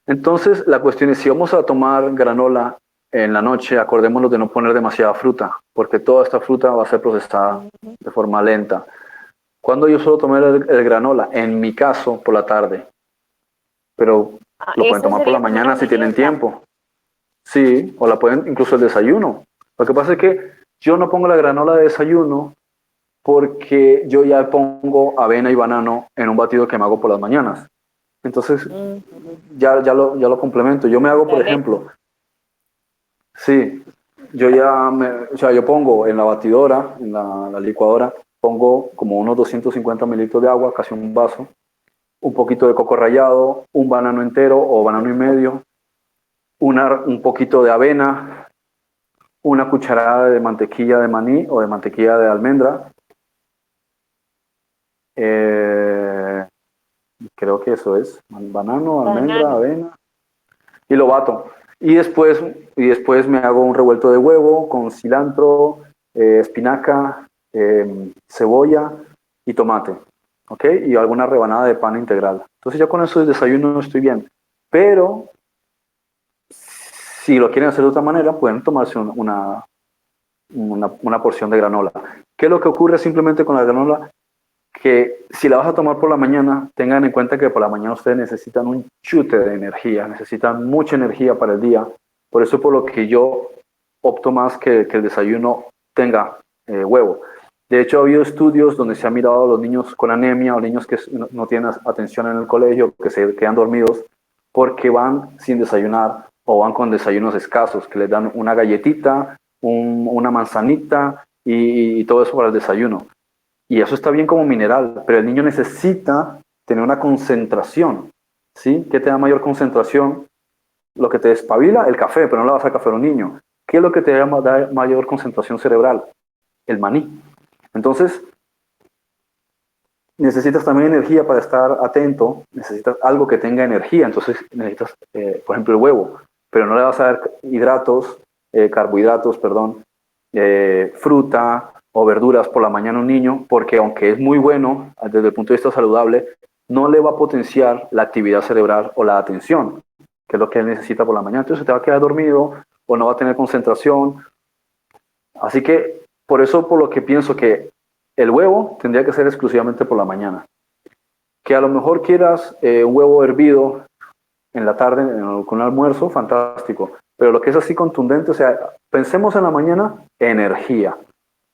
Entonces, la cuestión es, si vamos a tomar granola en la noche, acordémonos de no poner demasiada fruta, porque toda esta fruta va a ser procesada Ujú. de forma lenta. Cuando yo suelo tomar el granola? En mi caso, por la tarde, pero Ah, lo pueden eso tomar por la sería como una mañana si tienen merienda. tiempo. Sí, o la pueden incluso el desayuno. Lo que pasa es que yo no pongo la granola de desayuno porque yo ya pongo avena y banano en un batido que me hago por las mañanas. Entonces, Ujú. ya lo complemento. Yo me hago, La por leche. ejemplo, sí, o sea, yo pongo en la batidora, en la licuadora, pongo como unos 250 mililitros de agua, casi un vaso, un poquito de coco rallado, un banano entero o banano y medio, un poquito de avena, una cucharada de mantequilla de maní o de mantequilla de almendra. eh, Creo que eso es, banano, almendra, Banano. avena, y lo bato. Y después, y después me hago un revuelto de huevo con cilantro, espinaca, cebolla y tomate, ¿ok? Y alguna rebanada de pan integral. Entonces ya con eso de desayuno estoy bien. Pero si lo quieren hacer de otra manera, pueden tomarse una porción de granola. ¿Qué es lo que ocurre simplemente con la granola? Que si la vas a tomar por la mañana, tengan en cuenta que por la mañana ustedes necesitan un chute de energía, necesitan mucha energía para el día. Por eso por lo que yo opto más que el desayuno tenga huevo. De hecho, ha habido estudios donde se ha mirado a los niños con anemia o niños que no tienen atención en el colegio, que se quedan dormidos porque van sin desayunar o van con desayunos escasos, que les dan una galletita, una manzanita y todo eso para el desayuno. Y eso está bien como mineral, pero el niño necesita tener una concentración, ¿sí? ¿Qué te da mayor concentración? Lo que te despabila, el café, pero no le vas a café a un niño. ¿Qué es lo que te da mayor concentración cerebral? El maní. Entonces, necesitas también energía para estar atento, necesitas algo que tenga energía, entonces necesitas, por ejemplo, el huevo, pero no le vas a dar carbohidratos, perdón, fruta o verduras por la mañana a un niño, porque aunque es muy bueno desde el punto de vista saludable, no le va a potenciar la actividad cerebral o la atención, que es lo que él necesita por la mañana. Entonces te va a quedar dormido o no va a tener concentración. Así que Por eso, por lo que pienso que el huevo tendría que ser exclusivamente por la mañana. Que a lo mejor quieras un huevo hervido en la tarde con un almuerzo, fantástico. Pero lo que es así contundente, o sea, pensemos en la mañana, energía,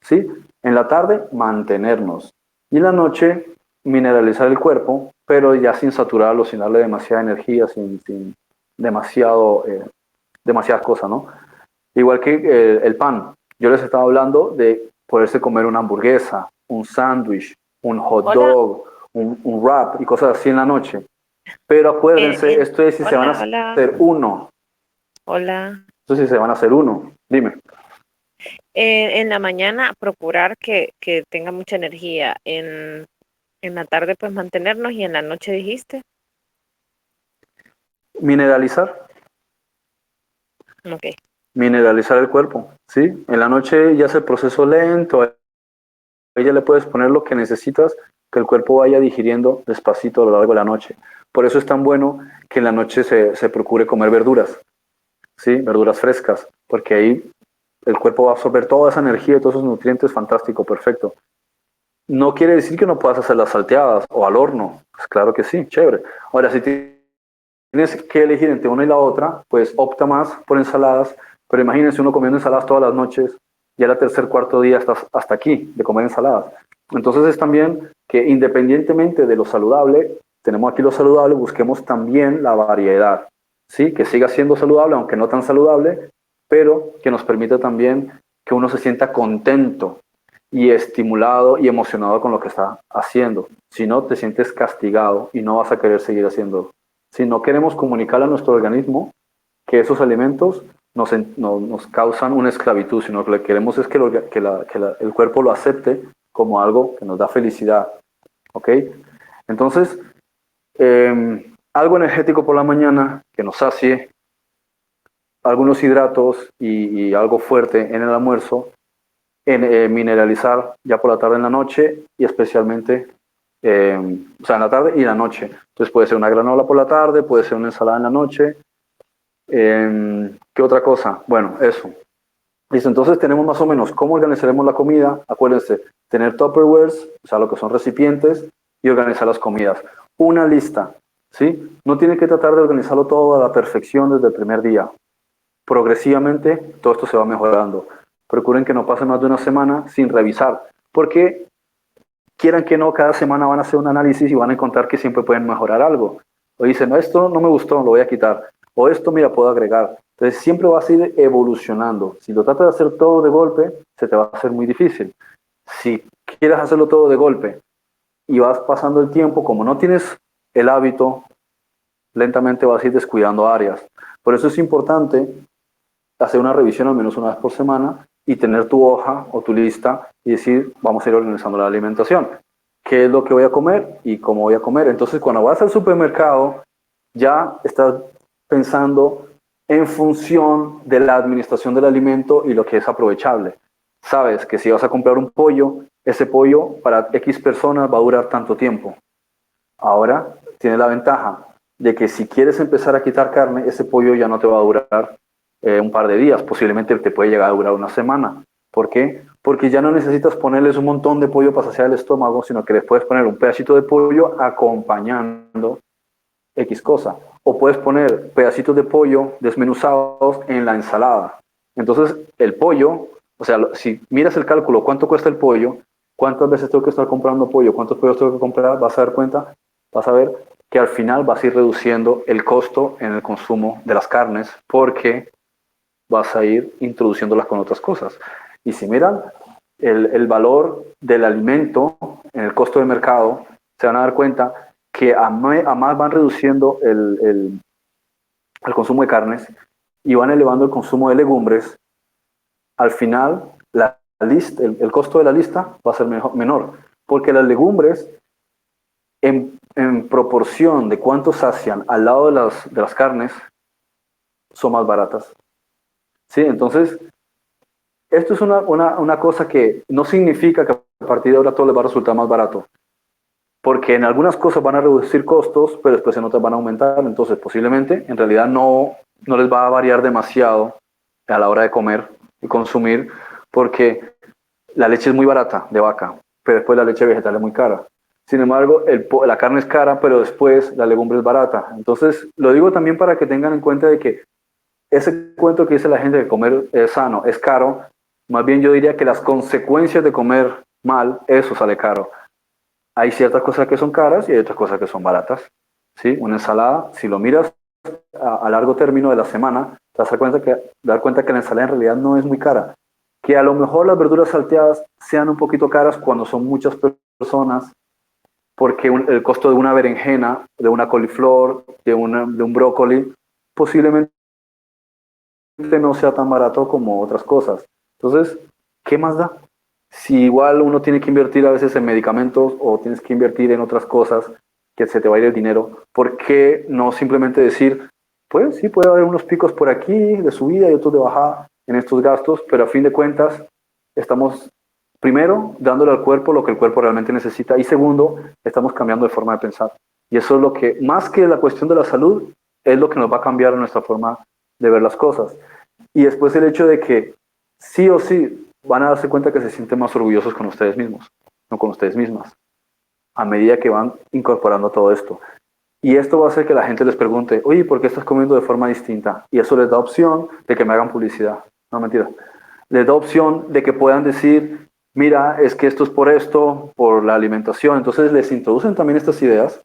¿sí? En la tarde, mantenernos. Y en la noche, mineralizar el cuerpo, pero ya sin saturarlo, sin darle demasiada energía, sin demasiadas cosas, ¿no? Igual que el pan. Yo les estaba hablando de poderse comer una hamburguesa, un sándwich, un hot Hola, dog, un wrap y cosas así en la noche. Pero acuérdense, esto es si se van a hola, hola, hacer uno. hola. Esto es si se van a hacer uno. Dime. En la mañana procurar que tenga mucha energía. En la tarde pues mantenernos y en la noche dijiste. Mineralizar. Ok. Mineralizar el cuerpo. ¿Sí? En la noche ya es el proceso lento. Ahí ya le puedes poner lo que necesitas que el cuerpo vaya digiriendo despacito a lo largo de la noche. Por eso es tan bueno que en la noche se procure comer verduras. ¿Sí? Verduras frescas. Porque ahí el cuerpo va a absorber toda esa energía y todos esos nutrientes, fantástico, perfecto. No quiere decir que no puedas hacer las salteadas o al horno. Pues claro que sí, chévere. Ahora, si tienes que elegir entre una y la otra, pues opta más por ensaladas, pero imagínense uno comiendo ensaladas todas las noches, ya el tercer, cuarto día estás hasta aquí de comer ensaladas. Entonces es también que independientemente de lo saludable, tenemos aquí lo saludable, busquemos también la variedad, ¿sí? Que siga siendo saludable, aunque no tan saludable, pero que nos permita también que uno se sienta contento y estimulado y emocionado con lo que está haciendo. Si no, te sientes castigado y no vas a querer seguir haciendo. Si no queremos comunicarle a nuestro organismo que esos alimentos nos causan una esclavitud, sino que lo que queremos es que, el cuerpo lo acepte como algo que nos da felicidad. ¿Ok? Entonces, algo energético por la mañana que nos sacie, algunos hidratos y algo fuerte en el almuerzo, mineralizar ya por la tarde en la noche y especialmente, o sea, en la tarde y en la noche. Entonces puede ser una granola por la tarde, puede ser una ensalada en la noche. ¿Qué otra cosa? Bueno, eso. Listo, entonces tenemos más o menos cómo organizaremos la comida. Acuérdense, tener Tupperwares, o sea, lo que son recipientes, y organizar las comidas. Una lista, ¿sí? No tiene que tratar de organizarlo todo a la perfección desde el primer día. Progresivamente, todo esto se va mejorando. Procuren que no pase más de una semana sin revisar, porque quieran que no, cada semana van a hacer un análisis y van a encontrar que siempre pueden mejorar algo. O dicen, no, esto no me gustó, lo voy a quitar. O esto, mira, puedo agregar. Entonces siempre vas a ir evolucionando. Si lo tratas de hacer todo de golpe, se te va a hacer muy difícil. Si quieres hacerlo todo de golpe y vas pasando el tiempo, como no tienes el hábito, lentamente vas a ir descuidando áreas. Por eso es importante hacer una revisión al menos una vez por semana y tener tu hoja o tu lista y decir, vamos a ir organizando la alimentación. ¿Qué es lo que voy a comer y cómo voy a comer? Entonces, cuando vas al supermercado, ya estás pensando en función de la administración del alimento y lo que es aprovechable. Sabes que si vas a comprar un pollo, ese pollo para X personas va a durar tanto tiempo. Ahora tienes la ventaja de que si quieres empezar a quitar carne, ese pollo ya no te va a durar un par de días, posiblemente te puede llegar a durar una semana. ¿Por qué? Porque ya no necesitas ponerles un montón de pollo para saciar el estómago, sino que les puedes poner un pedacito de pollo acompañando X cosa. O puedes poner pedacitos de pollo desmenuzados en la ensalada. Entonces, el pollo, o sea, si miras el cálculo, cuánto cuesta el pollo, cuántas veces tengo que estar comprando pollo, cuántos pollos tengo que comprar, vas a dar cuenta, vas a ver que al final vas a ir reduciendo el costo en el consumo de las carnes porque vas a ir introduciéndolas con otras cosas. Y si miran el valor del alimento en el costo de mercado, se van a dar cuenta que a más van reduciendo el consumo de carnes y van elevando el consumo de legumbres, al final el costo de la lista va a ser menor, porque las legumbres en proporción de cuánto sacian al lado de las carnes son más baratas. ¿Sí? Entonces, esto es una cosa que no significa que a partir de ahora todo les va a resultar más barato, porque en algunas cosas van a reducir costos, pero después en otras van a aumentar, entonces posiblemente en realidad no les va a variar demasiado a la hora de comer y consumir, porque la leche es muy barata de vaca, pero después la leche vegetal es muy cara. Sin embargo, la carne es cara, pero después la legumbre es barata. Entonces, lo digo también para que tengan en cuenta de que ese cuento que dice la gente de comer sano es caro, más bien yo diría que las consecuencias de comer mal, eso sale caro. Hay ciertas cosas que son caras y hay otras cosas que son baratas. ¿Sí? Una ensalada, si lo miras a largo término de la semana, te vas a dar cuenta que la ensalada en realidad no es muy cara. Que a lo mejor las verduras salteadas sean un poquito caras cuando son muchas personas, porque el costo de una berenjena, de una coliflor, de un brócoli, posiblemente no sea tan barato como otras cosas. Entonces, ¿qué más da? Si igual uno tiene que invertir a veces en medicamentos o tienes que invertir en otras cosas que se te va a ir el dinero, ¿por qué no simplemente decir, pues sí, puede haber unos picos por aquí de subida y otros de bajada en estos gastos, pero a fin de cuentas estamos, primero, dándole al cuerpo lo que el cuerpo realmente necesita y segundo, estamos cambiando de forma de pensar. Y eso es lo que, más que la cuestión de la salud, es lo que nos va a cambiar nuestra forma de ver las cosas. Y después el hecho de que sí o sí van a darse cuenta que se sienten más orgullosos con ustedes mismos, no con ustedes mismas, a medida que van incorporando todo esto. Y esto va a hacer que la gente les pregunte, oye, ¿por qué estás comiendo de forma distinta? Y eso les da opción de que me hagan publicidad. No, mentira. Les da opción de que puedan decir, mira, es que esto es por esto, por la alimentación. Entonces les introducen también estas ideas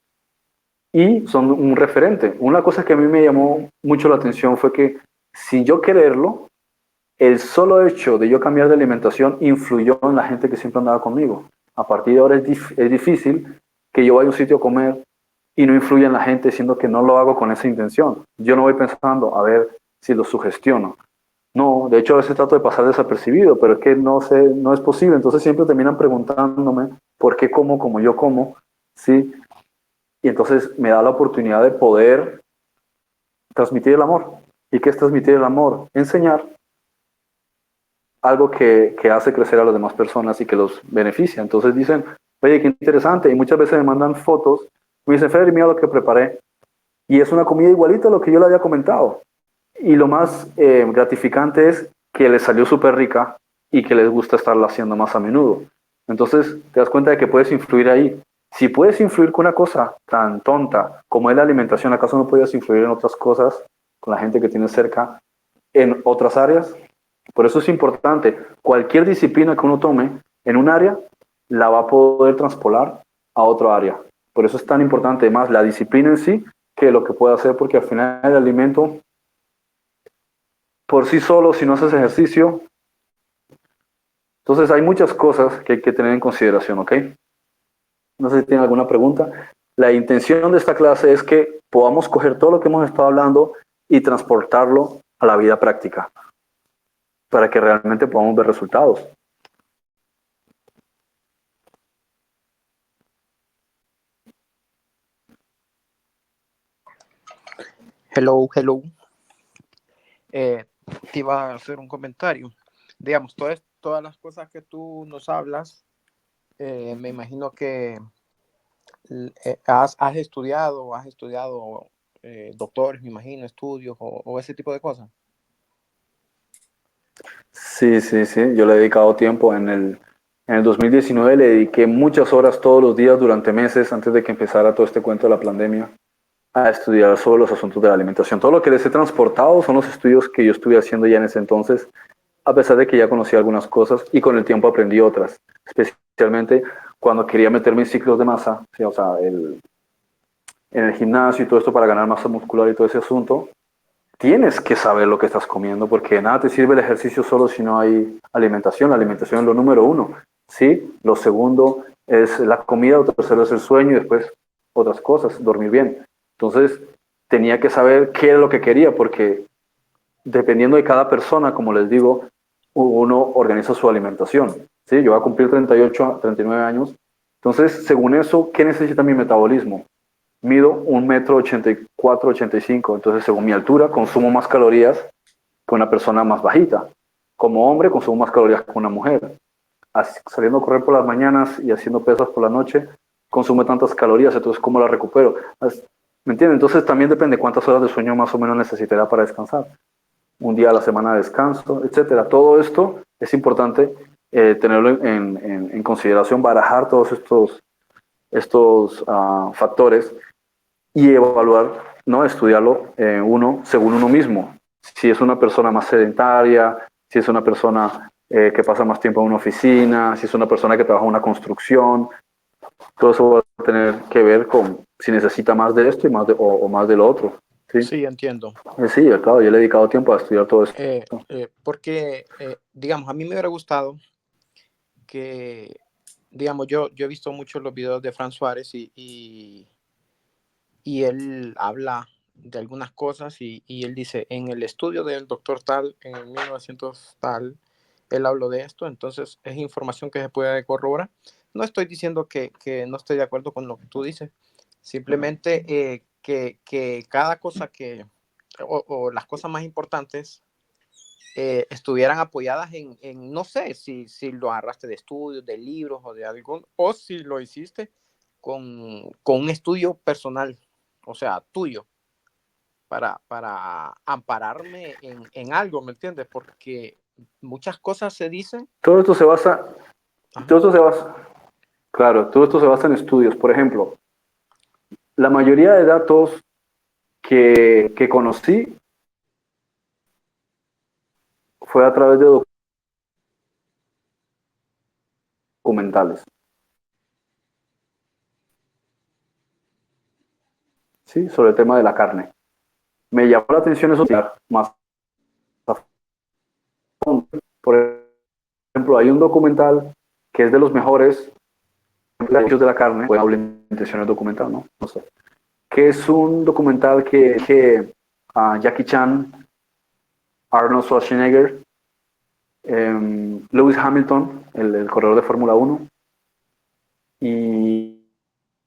y son un referente. Una cosa que a mí me llamó mucho la atención fue que sin yo quererlo, el solo hecho de yo cambiar de alimentación influyó en la gente que siempre andaba conmigo. A partir de ahora es difícil que yo vaya a un sitio a comer y no influya en la gente, siendo que no lo hago con esa intención. Yo no voy pensando a ver si lo sugestiono. No, de hecho a veces trato de pasar desapercibido, pero es que no sé, no es posible. Entonces siempre terminan preguntándome por qué como yo como, ¿sí? Y entonces me da la oportunidad de poder transmitir el amor. ¿Y qué es transmitir el amor? Enseñar algo que hace crecer a las demás personas y que los beneficia. Entonces dicen, oye, qué interesante. Y muchas veces me mandan fotos. Me dicen, Freddy, mira lo que preparé. Y es una comida igualita a lo que yo le había comentado. Y lo más gratificante es que les salió súper rica y que les gusta estarla haciendo más a menudo. Entonces te das cuenta de que puedes influir ahí. Si puedes influir con una cosa tan tonta como es la alimentación, ¿acaso no puedes influir en otras cosas con la gente que tienes cerca en otras áreas? Por eso es importante, cualquier disciplina que uno tome en un área, la va a poder transpolar a otra área. Por eso es tan importante más la disciplina en sí que lo que puede hacer, porque al final el alimento por sí solo, si no haces ejercicio, entonces hay muchas cosas que hay que tener en consideración, ¿ok? No sé si tienen alguna pregunta. La intención de esta clase es que podamos coger todo lo que hemos estado hablando y transportarlo a la vida práctica, para que realmente podamos ver resultados. Hello, hello. Te iba a hacer un comentario. Digamos, todas las cosas que tú nos hablas, me imagino que has estudiado doctores, me imagino, estudios o ese tipo de cosas. Sí, sí, sí. Yo le he dedicado tiempo en el 2019, le dediqué muchas horas todos los días durante meses antes de que empezara todo este cuento de la pandemia a estudiar sobre los asuntos de la alimentación. Todo lo que les he transportado son los estudios que yo estuve haciendo ya en ese entonces, a pesar de que ya conocía algunas cosas y con el tiempo aprendí otras, especialmente cuando quería meterme en ciclos de masa, ¿sí? O sea, en el gimnasio y todo esto para ganar masa muscular y todo ese asunto. Tienes que saber lo que estás comiendo porque de nada te sirve el ejercicio solo si no hay alimentación. La alimentación es lo número uno, ¿sí? Lo segundo es la comida, lo tercero es el sueño y después otras cosas, dormir bien. Entonces tenía que saber qué era lo que quería porque dependiendo de cada persona, como les digo, uno organiza su alimentación, ¿sí? Yo voy a cumplir 38, 39 años. Entonces, según eso, ¿qué necesita mi metabolismo? Mido 1,84 m, 85 m, entonces según mi altura consumo más calorías que una persona más bajita. Como hombre consumo más calorías que una mujer. Saliendo a correr por las mañanas y haciendo pesas por la noche, consumo tantas calorías, entonces ¿cómo las recupero? ¿Me entienden? Entonces también depende cuántas horas de sueño más o menos necesitará para descansar. Un día a la semana de descanso, etcétera. Todo esto es importante tenerlo en consideración, barajar todos estos factores y evaluar, ¿no? Estudiarlo uno según uno mismo. Si es una persona más sedentaria, si es una persona que pasa más tiempo en una oficina, si es una persona que trabaja en una construcción, todo eso va a tener que ver con si necesita más de esto y o más de lo otro. Sí, Sí, entiendo. sí, claro, yo le he dedicado tiempo a estudiar todo esto. Porque, digamos, a mí me hubiera gustado que, digamos, yo he visto mucho los videos de Fran Suárez y él habla de algunas cosas y él dice, en el estudio del doctor tal, en el 1900 tal, él habló de esto, entonces es información que se puede corroborar. No estoy diciendo que no estoy de acuerdo con lo que tú dices, simplemente que cada cosa o las cosas más importantes estuvieran apoyadas no sé, si lo agarraste de estudios, de libros o de algún, o si lo hiciste con un estudio personal, o sea, tuyo, para ampararme en algo, ¿me entiendes? Porque muchas cosas se dicen. Todo esto se basa, Ajá. todo esto se basa, claro, todo esto se basa en estudios. Por ejemplo, la mayoría de datos que conocí fue a través de documentales, ¿sí? Sobre el tema de la carne. Me llamó la atención eso más a fondo. Por ejemplo, hay un documental que es de los mejores de la carne, pues habla intenciones documental, ¿no? No sé. Que es un documental que Jackie Chan, Arnold Schwarzenegger, Lewis Hamilton, el corredor de Fórmula 1, y,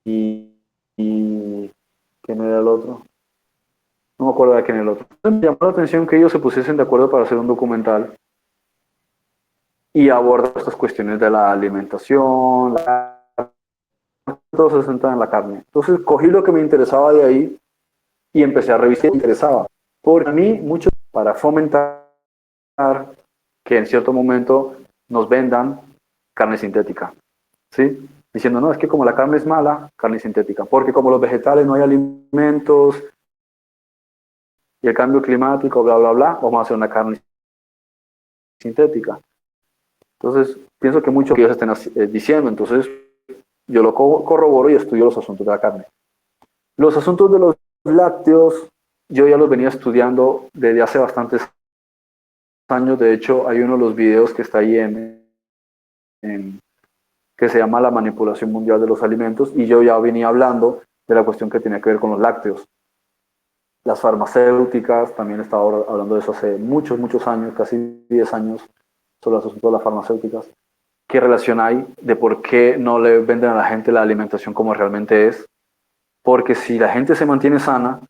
y ¿quién era el otro? No me acuerdo de quién era el otro. Me llamó la atención que ellos se pusiesen de acuerdo para hacer un documental y abordar estas cuestiones de la alimentación, todo se centra en la carne. Entonces cogí lo que me interesaba de ahí y empecé a revisar lo que me interesaba. Por mí, mucho para fomentar que en cierto momento nos vendan carne sintética, ¿sí? Diciendo, no, es que como la carne es mala, carne sintética, porque como los vegetales no hay alimentos y el cambio climático, bla, bla, bla, vamos a hacer una carne sintética. Entonces, pienso que mucho que ellos estén diciendo, entonces yo lo corroboro y estudio los asuntos de la carne. Los asuntos de los lácteos, yo ya los venía estudiando desde hace bastantes años. De hecho, hay uno de los videos que está ahí que se llama La manipulación mundial de los alimentos, y yo ya venía hablando de la cuestión que tenía que ver con los lácteos. Las farmacéuticas, también estaba hablando de eso hace muchos, muchos años, casi 10 años, sobre los asuntos de las farmacéuticas. ¿Qué relación hay de por qué no le venden a la gente la alimentación como realmente es? Porque si la gente se mantiene sana,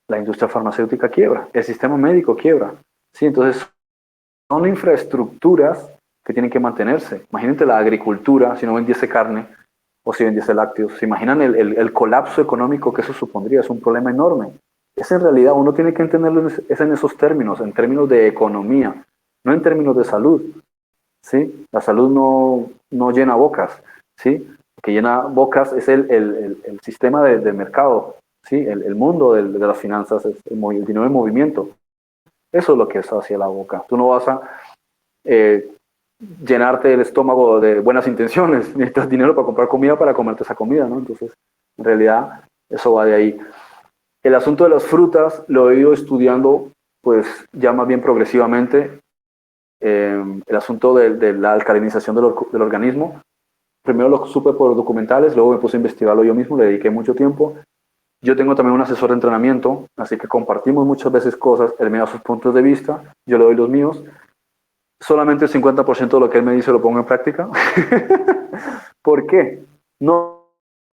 la industria farmacéutica quiebra, el sistema médico quiebra. ¿Sí? Entonces, son infraestructuras que tienen que mantenerse. Imagínate la agricultura, si no vendiese carne o si vendiese lácteos. ¿Se imaginan el colapso económico que eso supondría? Es un problema enorme. Es en realidad, uno tiene que entenderlo es en esos términos, en términos de economía, no en términos de salud. ¿Sí? La salud no llena bocas. ¿Sí? Lo que llena bocas es el sistema de mercado, ¿sí? El mundo de las finanzas, el dinero en movimiento. Eso es lo que es hacia la boca. Tú no vas a llenarte el estómago de buenas intenciones. Necesitas dinero para comprar comida para comerte esa comida, ¿no? Entonces, en realidad, eso va de ahí. El asunto de las frutas lo he ido estudiando, pues, ya más bien progresivamente. El asunto de la alcalinización del organismo. Primero lo supe por documentales, luego me puse a investigarlo yo mismo, le dediqué mucho tiempo. Yo tengo también un asesor de entrenamiento, así que compartimos muchas veces cosas, él me da sus puntos de vista, yo le doy los míos. Solamente el 50% de lo que él me dice lo pongo en práctica. ¿Por qué? No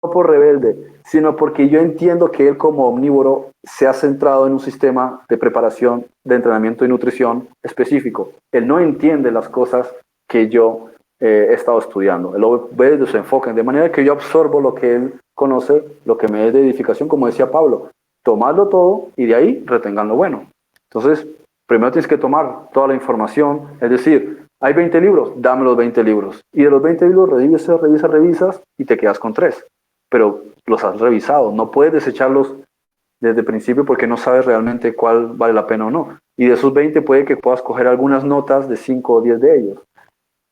por rebelde, sino porque yo entiendo que él como omnívoro se ha centrado en un sistema de preparación, de entrenamiento y nutrición específico. Él no entiende las cosas que yo he estado estudiando. Él lo ve desde su enfoque, de manera que yo absorbo lo que él conoce, lo que me es de edificación, como decía Pablo. Tomadlo todo y de ahí retengan lo bueno. Entonces, primero tienes que tomar toda la información, es decir, Hay 20 libros, dame los 20 libros. Y de los 20 libros revisas y te quedas con 3. Pero los has revisado. No puedes desecharlos desde el principio porque no sabes realmente cuál vale la pena o no. Y de esos 20 puede que puedas coger algunas notas de 5 o 10 de ellos.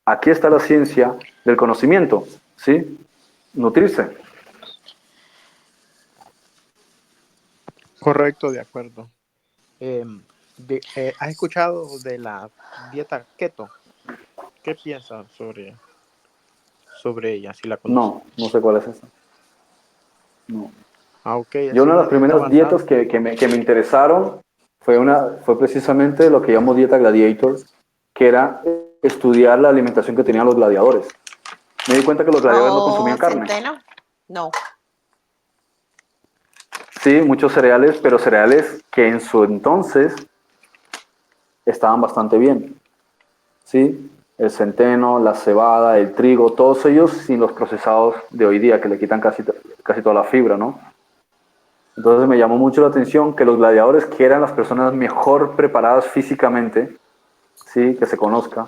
Aquí está la ciencia del conocimiento, ¿sí? Nutrirse. Correcto, de acuerdo. ¿Has escuchado de la dieta keto? ¿Qué piensas sobre ella, si la conoces? No sé cuál es esa. No. Ok, Yo es una de una las dieta primeras basada. dietas que me interesaron fue precisamente lo que llamamos dieta gladiator, que era estudiar la alimentación que tenían los gladiadores. Me di cuenta que los gladiadores no consumían carne. Centeno. No. Sí, muchos cereales, pero cereales que en su entonces estaban bastante bien. ¿Sí? El centeno, la cebada, el trigo, todos ellos sin los procesados de hoy día, que le quitan casi toda la fibra, ¿no? Entonces me llamó mucho la atención que los gladiadores, que eran las personas mejor preparadas físicamente, ¿sí? Que se conozca,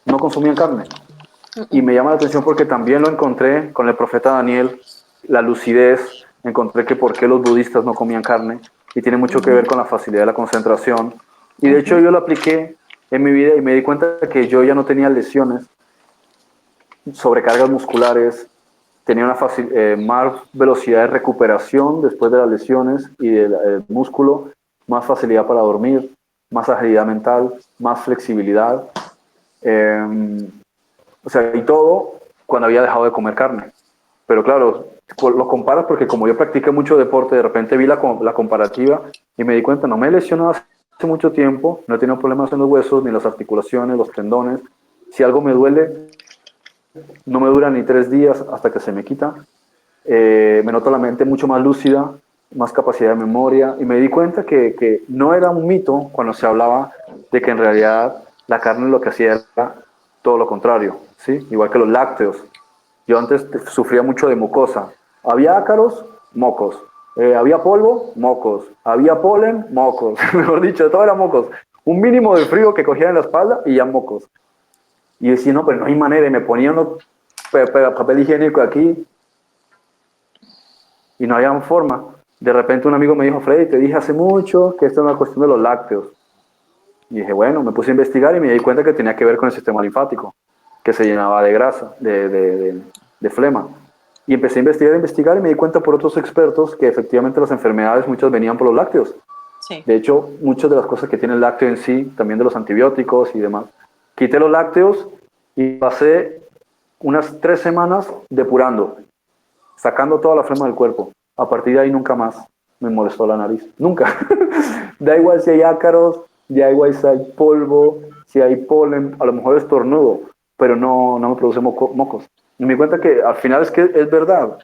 no consumían carne. Y me llama la atención porque también lo encontré con el profeta Daniel, la lucidez, encontré que por qué los budistas no comían carne, y tiene mucho que ver con la facilidad de la concentración. Y de hecho yo lo apliqué en mi vida y me di cuenta que yo ya no tenía lesiones, sobrecargas musculares, tenía más velocidad de recuperación después de las lesiones y del músculo, más facilidad para dormir, más agilidad mental, más flexibilidad. O sea, y todo cuando había dejado de comer carne. Pero claro, lo comparas porque como yo practiqué mucho deporte, de repente vi la comparativa y me di cuenta, no me he lesionado hace mucho tiempo, no he tenido problemas en los huesos, ni las articulaciones, los tendones. Si algo me duele, no me dura ni 3 días hasta que se me quita. Me noto la mente mucho más lúcida, más capacidad de memoria y me di cuenta que no era un mito cuando se hablaba de que en realidad la carne lo que hacía era todo lo contrario, ¿sí? Igual que los lácteos. Yo antes sufría mucho de mucosa. Había ácaros, mocos. Había polvo, mocos. Había polen, mocos. Mejor dicho, todo era mocos. Un mínimo de frío que cogía en la espalda y ya mocos. Y decía, no, pero no hay manera. Y me ponía unos papel higiénico aquí y no había forma. De repente un amigo me dijo, Freddy, te dije hace mucho que esto es una cuestión de los lácteos. Y dije, bueno, me puse a investigar y me di cuenta que tenía que ver con el sistema linfático, que se llenaba de grasa, de flema. Y empecé a investigar y me di cuenta por otros expertos que efectivamente las enfermedades muchas venían por los lácteos. Sí. De hecho, muchas de las cosas que tiene el lácteo en sí, también de los antibióticos y demás. Quité los lácteos y pasé unas 3 semanas depurando, sacando toda la flema del cuerpo. A partir de ahí nunca más me molestó la nariz. Nunca. Da igual si hay ácaros, da igual si hay polvo, si hay polen, a lo mejor estornudo, pero no me produce mocos. Y me di cuenta que al final es que es verdad.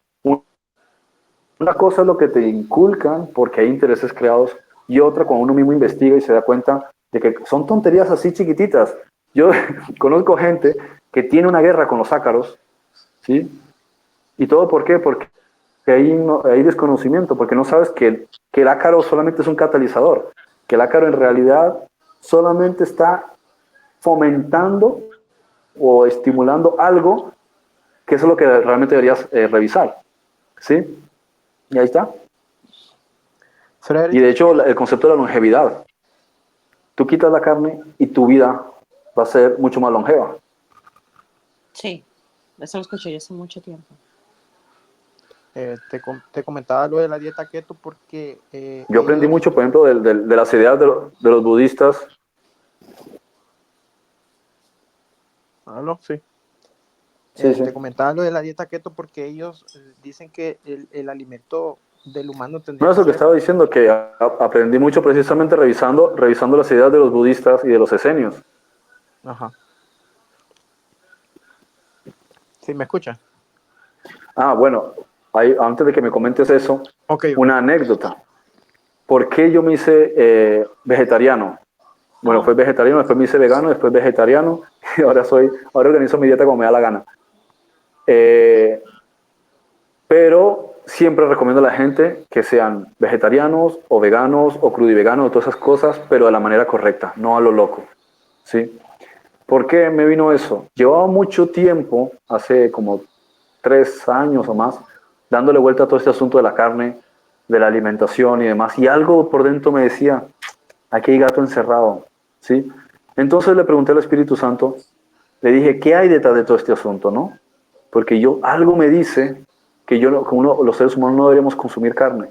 Una cosa es lo que te inculcan porque hay intereses creados y otra cuando uno mismo investiga y se da cuenta de que son tonterías así chiquititas. Yo conozco gente que tiene una guerra con los ácaros, ¿sí? ¿Y todo por qué? Porque hay desconocimiento, porque no sabes que el ácaro solamente es un catalizador, que el ácaro en realidad solamente está fomentando o estimulando algo que eso es lo que realmente deberías revisar, ¿sí? Y ahí está. Y Frederick, de hecho el concepto de la longevidad, tú quitas la carne y tu vida va a ser mucho más longeva. Sí. Eso lo escuché yo hace mucho tiempo. te comentaba lo de la dieta keto porque Yo aprendí ellos... mucho, por ejemplo, de las ideas de los budistas. ¿Aló? Sí. Sí, sí. Te comentaba lo de la dieta keto porque ellos dicen que el alimento del humano tendría No, que eso que ser... estaba diciendo, que aprendí mucho precisamente revisando las ideas de los budistas y de los esenios. Ajá. ¿Sí me escucha? Ah, bueno, antes de que me comentes eso, Ok. una anécdota. ¿Por qué yo me hice vegetariano? Bueno, fue vegetariano, después me hice vegano, después vegetariano, y ahora organizo mi dieta como me da la gana. Pero siempre recomiendo a la gente que sean vegetarianos o veganos o crudiveganos o todas esas cosas, pero de la manera correcta, no a lo loco, ¿sí? ¿Por qué me vino eso? Llevaba mucho tiempo, hace como 3 años o más, dándole vuelta a todo este asunto de la carne, de la alimentación y demás, y algo por dentro me decía, aquí hay gato encerrado, ¿sí? Entonces le pregunté al Espíritu Santo, le dije, ¿qué hay detrás de todo este asunto, no? Porque algo me dice que los seres humanos no deberíamos consumir carne.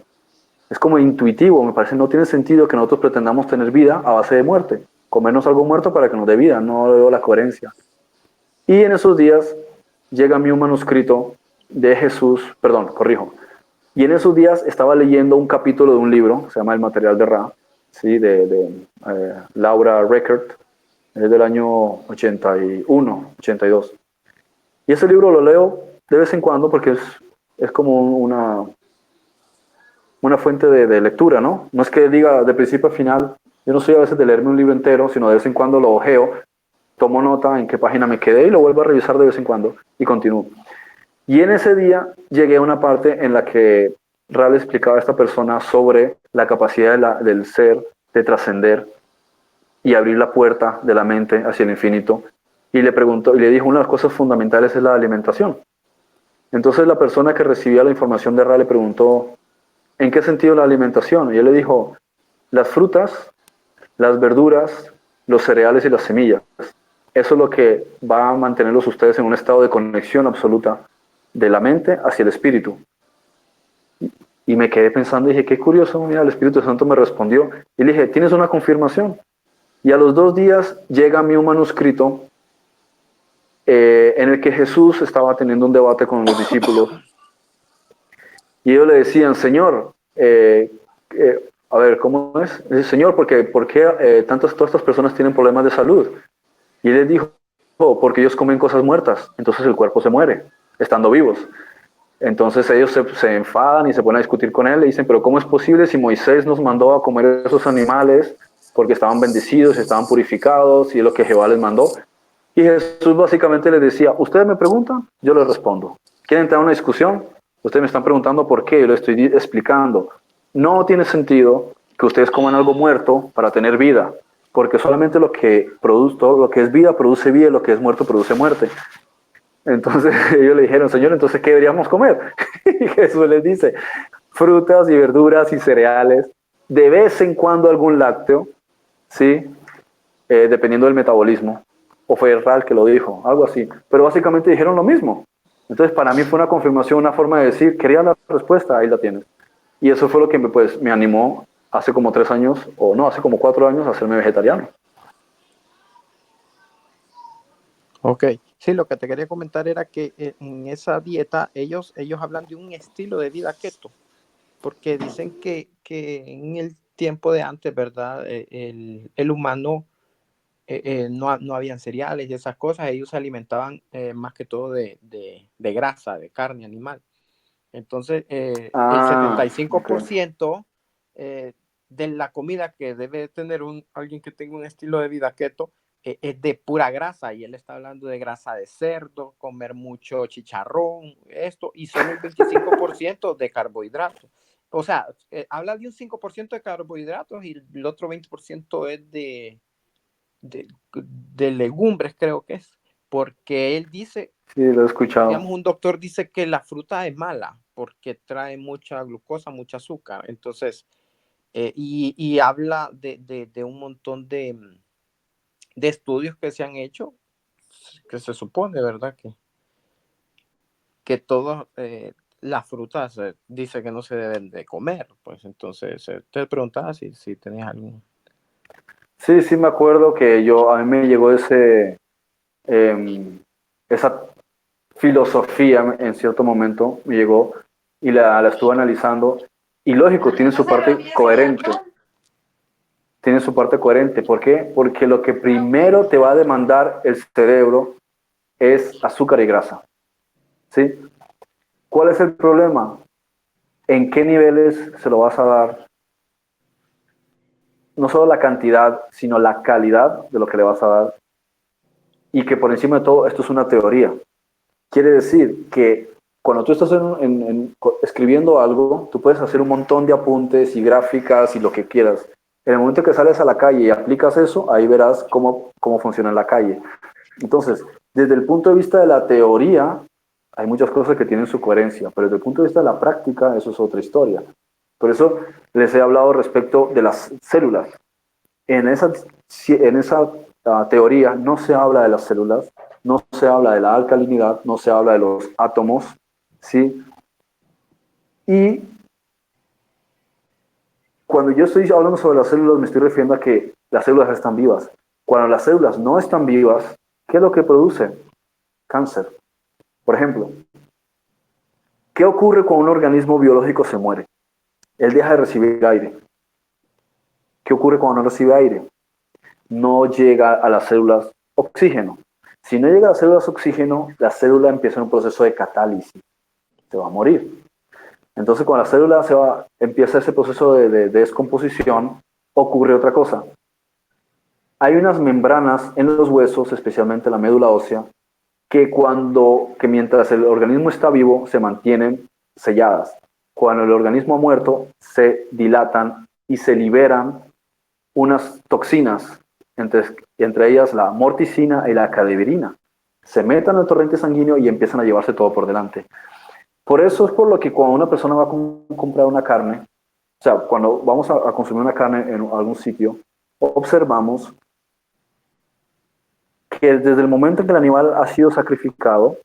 Es como intuitivo, me parece, no tiene sentido que nosotros pretendamos tener vida a base de muerte. Comernos algo muerto para que nos dé vida, no veo la coherencia. Y en esos días llega a mí un manuscrito de Jesús, perdón, corrijo. Y en esos días estaba leyendo un capítulo de un libro, se llama El material de Ra, ¿sí? de Laura Reckert, es del año 81, 82. Y ese libro lo leo de vez en cuando porque es como una fuente de lectura, ¿no? No es que diga de principio a final, yo no soy a veces de leerme un libro entero, sino de vez en cuando lo ojeo, tomo nota en qué página me quedé y lo vuelvo a revisar de vez en cuando y continúo. Y en ese día llegué a una parte en la que Ral explicaba a esta persona sobre la capacidad del ser de trascender y abrir la puerta de la mente hacia el infinito. Y le preguntó, y le dijo, una de las cosas fundamentales es la alimentación. Entonces la persona que recibía la información de Ral le preguntó, ¿en qué sentido la alimentación? Y él le dijo, las frutas, las verduras, los cereales y las semillas. Eso es lo que va a mantenerlos ustedes en un estado de conexión absoluta de la mente hacia el espíritu. Y me quedé pensando, dije, qué curioso, mira, el Espíritu Santo me respondió. Y le dije, ¿tienes una confirmación? Y a los 2 días llega a mí un manuscrito en el que Jesús estaba teniendo un debate con los discípulos. Y ellos le decían, Señor, a ver, ¿cómo es? Dice, Señor, ¿por qué todas estas personas tienen problemas de salud? Y él les dijo, porque ellos comen cosas muertas, entonces el cuerpo se muere, estando vivos. Entonces ellos se enfadan y se ponen a discutir con él, le dicen, pero ¿cómo es posible si Moisés nos mandó a comer esos animales porque estaban bendecidos, estaban purificados y es lo que Jehová les mandó? Y Jesús básicamente les decía, ustedes me preguntan, yo les respondo. ¿Quieren entrar a una discusión? Ustedes me están preguntando por qué, yo les estoy explicando. No tiene sentido que ustedes coman algo muerto para tener vida, porque solamente lo que produce, todo lo que es vida produce vida y lo que es muerto produce muerte. Entonces ellos le dijeron, Señor, entonces ¿qué deberíamos comer? Y Jesús les dice, frutas y verduras y cereales, de vez en cuando algún lácteo, ¿sí? Dependiendo del metabolismo. O fue Ral que lo dijo, algo así. Pero básicamente dijeron lo mismo. Entonces para mí fue una confirmación, una forma de decir, quería la respuesta, ahí la tienes. Y eso fue lo que me animó hace como 3 años, o no, hace como 4 años a hacerme vegetariano. Ok, sí, lo que te quería comentar era que en esa dieta ellos hablan de un estilo de vida keto, porque dicen que en el tiempo de antes, ¿verdad? El humano no habían cereales y esas cosas, ellos se alimentaban más que todo de grasa, de carne animal. Entonces, el 75% de la comida que debe tener alguien que tenga un estilo de vida keto es de pura grasa, y él está hablando de grasa de cerdo, comer mucho chicharrón, esto, y solo el 25% de carbohidratos. O sea, habla de un 5% de carbohidratos y el otro 20% es de legumbres, creo que es, porque él dice, Sí, lo he escuchado. digamos, un doctor dice que la fruta es mala porque trae mucha glucosa, mucha azúcar. Entonces, y habla de un montón de estudios que se han hecho, que se supone, ¿verdad? Que todas las frutas dice que no se deben de comer. Pues entonces, te preguntaba si tenías algún... Sí, sí me acuerdo que a mí me llegó esa filosofía en cierto momento, me llegó y la estuve analizando. Y lógico, tiene su parte coherente. Tiene su parte coherente. ¿Por qué? Porque lo que primero te va a demandar el cerebro es azúcar y grasa. ¿Sí? ¿Cuál es el problema? ¿En qué niveles se lo vas a dar? No solo la cantidad, sino la calidad de lo que le vas a dar. Y que por encima de todo, esto es una teoría. Quiere decir que cuando tú estás escribiendo algo, tú puedes hacer un montón de apuntes y gráficas y lo que quieras. En el momento que sales a la calle y aplicas eso, ahí verás cómo funciona en la calle. Entonces, desde el punto de vista de la teoría, hay muchas cosas que tienen su coherencia, pero desde el punto de vista de la práctica, eso es otra historia. Por eso les he hablado respecto de las células. En esa teoría no se habla de las células, no se habla de la alcalinidad, no se habla de los átomos, ¿sí? Y cuando yo estoy hablando sobre las células, me estoy refiriendo a que las células están vivas. Cuando las células no están vivas, ¿qué es lo que producen? Cáncer. Por ejemplo, ¿qué ocurre cuando un organismo biológico se muere? Él deja de recibir aire. ¿Qué ocurre cuando no recibe aire? No llega a las células oxígeno. Si no llega a las células oxígeno, la célula empieza un proceso de catálisis. Se va a morir. Entonces, cuando la célula empieza ese proceso de descomposición, ocurre otra cosa. Hay unas membranas en los huesos, especialmente la médula ósea, que mientras el organismo está vivo, se mantienen selladas. Cuando el organismo ha muerto, se dilatan y se liberan unas toxinas, entre ellas la morticina y la cadaverina. Se meten al torrente sanguíneo y empiezan a llevarse todo por delante. Por eso es por lo que cuando una persona va a comprar una carne, o sea, cuando vamos a consumir una carne en algún sitio, observamos que desde el momento en que el animal ha sido sacrificado,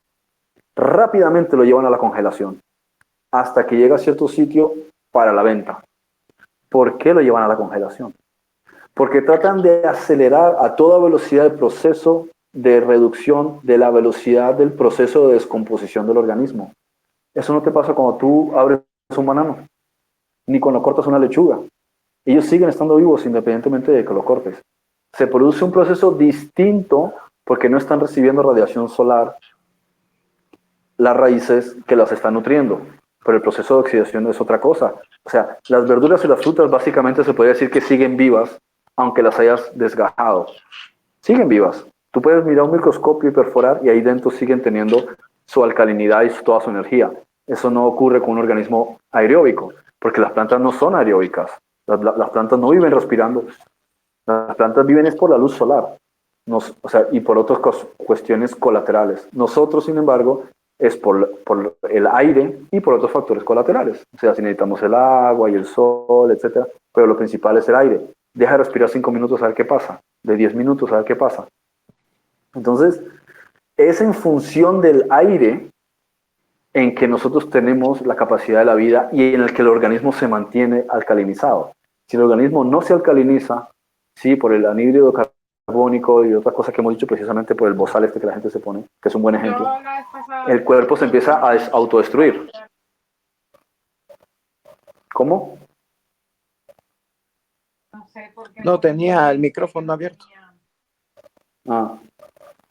rápidamente lo llevan a la congelación, hasta que llega a cierto sitio para la venta. ¿Por qué lo llevan a la congelación? Porque tratan de acelerar a toda velocidad el proceso de reducción de la velocidad del proceso de descomposición del organismo. Eso no te pasa cuando tú abres un banano, ni cuando cortas una lechuga. Ellos siguen estando vivos independientemente de que lo cortes. Se produce un proceso distinto porque no están recibiendo radiación solar las raíces que las están nutriendo. Pero el proceso de oxidación es otra cosa. O sea, las verduras y las frutas básicamente se podría decir que siguen vivas, aunque las hayas desgajado. Siguen vivas. Tú puedes mirar un microscopio y perforar y ahí dentro siguen teniendo su alcalinidad y toda su energía. Eso no ocurre con un organismo aeróbico, porque las plantas no son aeróbicas. Las plantas no viven respirando. Las plantas viven es por la luz solar, y por otras cuestiones colaterales. Nosotros, sin embargo, es por el aire y por otros factores colaterales. O sea, si necesitamos el agua y el sol, etc. Pero lo principal es el aire. Deja de respirar 5 minutos a ver qué pasa. De 10 minutos a ver qué pasa. Entonces, es en función del aire en que nosotros tenemos la capacidad de la vida y en el que el organismo se mantiene alcalinizado. Si el organismo no se alcaliniza, sí, por el anhídrido carbónico y otras cosas que hemos dicho precisamente por el bozal este que la gente se pone, que es un buen ejemplo, el cuerpo se empieza a autodestruir. ¿Cómo? No, tenía el micrófono abierto.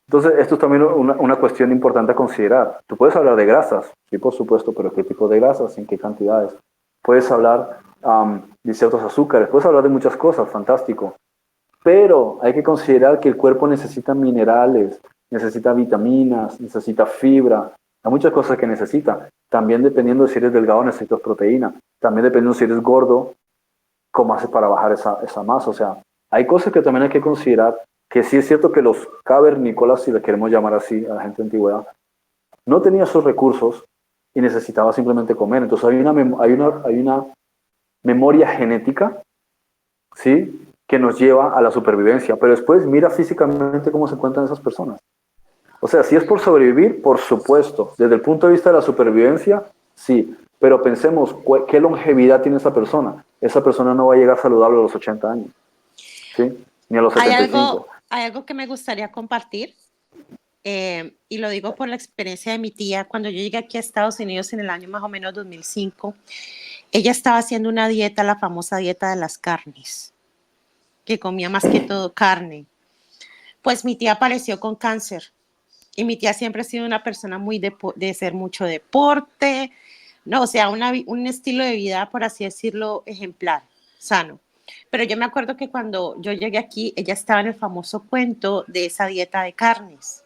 Entonces, esto es también una cuestión importante a considerar. Tú puedes hablar de grasas, sí, por supuesto, pero ¿qué tipo de grasas? ¿En qué cantidades? Puedes hablar de ciertos azúcares, puedes hablar de muchas cosas, fantástico. Pero hay que considerar que el cuerpo necesita minerales, necesita vitaminas, necesita fibra, hay muchas cosas que necesita. También dependiendo de si eres delgado necesitas proteína. También dependiendo si eres gordo, cómo haces para bajar esa masa. O sea, hay cosas que también hay que considerar, que sí es cierto que los cavernícolas, si le queremos llamar así a la gente de antigüedad, no tenía esos recursos y necesitaba simplemente comer. Entonces hay una memoria genética, ¿sí?, que nos lleva a la supervivencia. Pero después mira físicamente cómo se encuentran esas personas. O sea, si es por sobrevivir, por supuesto. Desde el punto de vista de la supervivencia, sí. Pero pensemos, ¿qué longevidad tiene esa persona? Esa persona no va a llegar saludable a los 80 años, ¿sí? Ni a los 75. Hay algo que me gustaría compartir, y lo digo por la experiencia de mi tía. Cuando yo llegué aquí a Estados Unidos en el año más o menos 2005, ella estaba haciendo una dieta, la famosa dieta de las carnes, que comía más que todo carne. Pues mi tía apareció con cáncer. Y mi tía siempre ha sido una persona muy de hacer mucho deporte, no, o sea, un estilo de vida, por así decirlo, ejemplar, sano. Pero yo me acuerdo que cuando yo llegué aquí, ella estaba en el famoso cuento de esa dieta de carnes.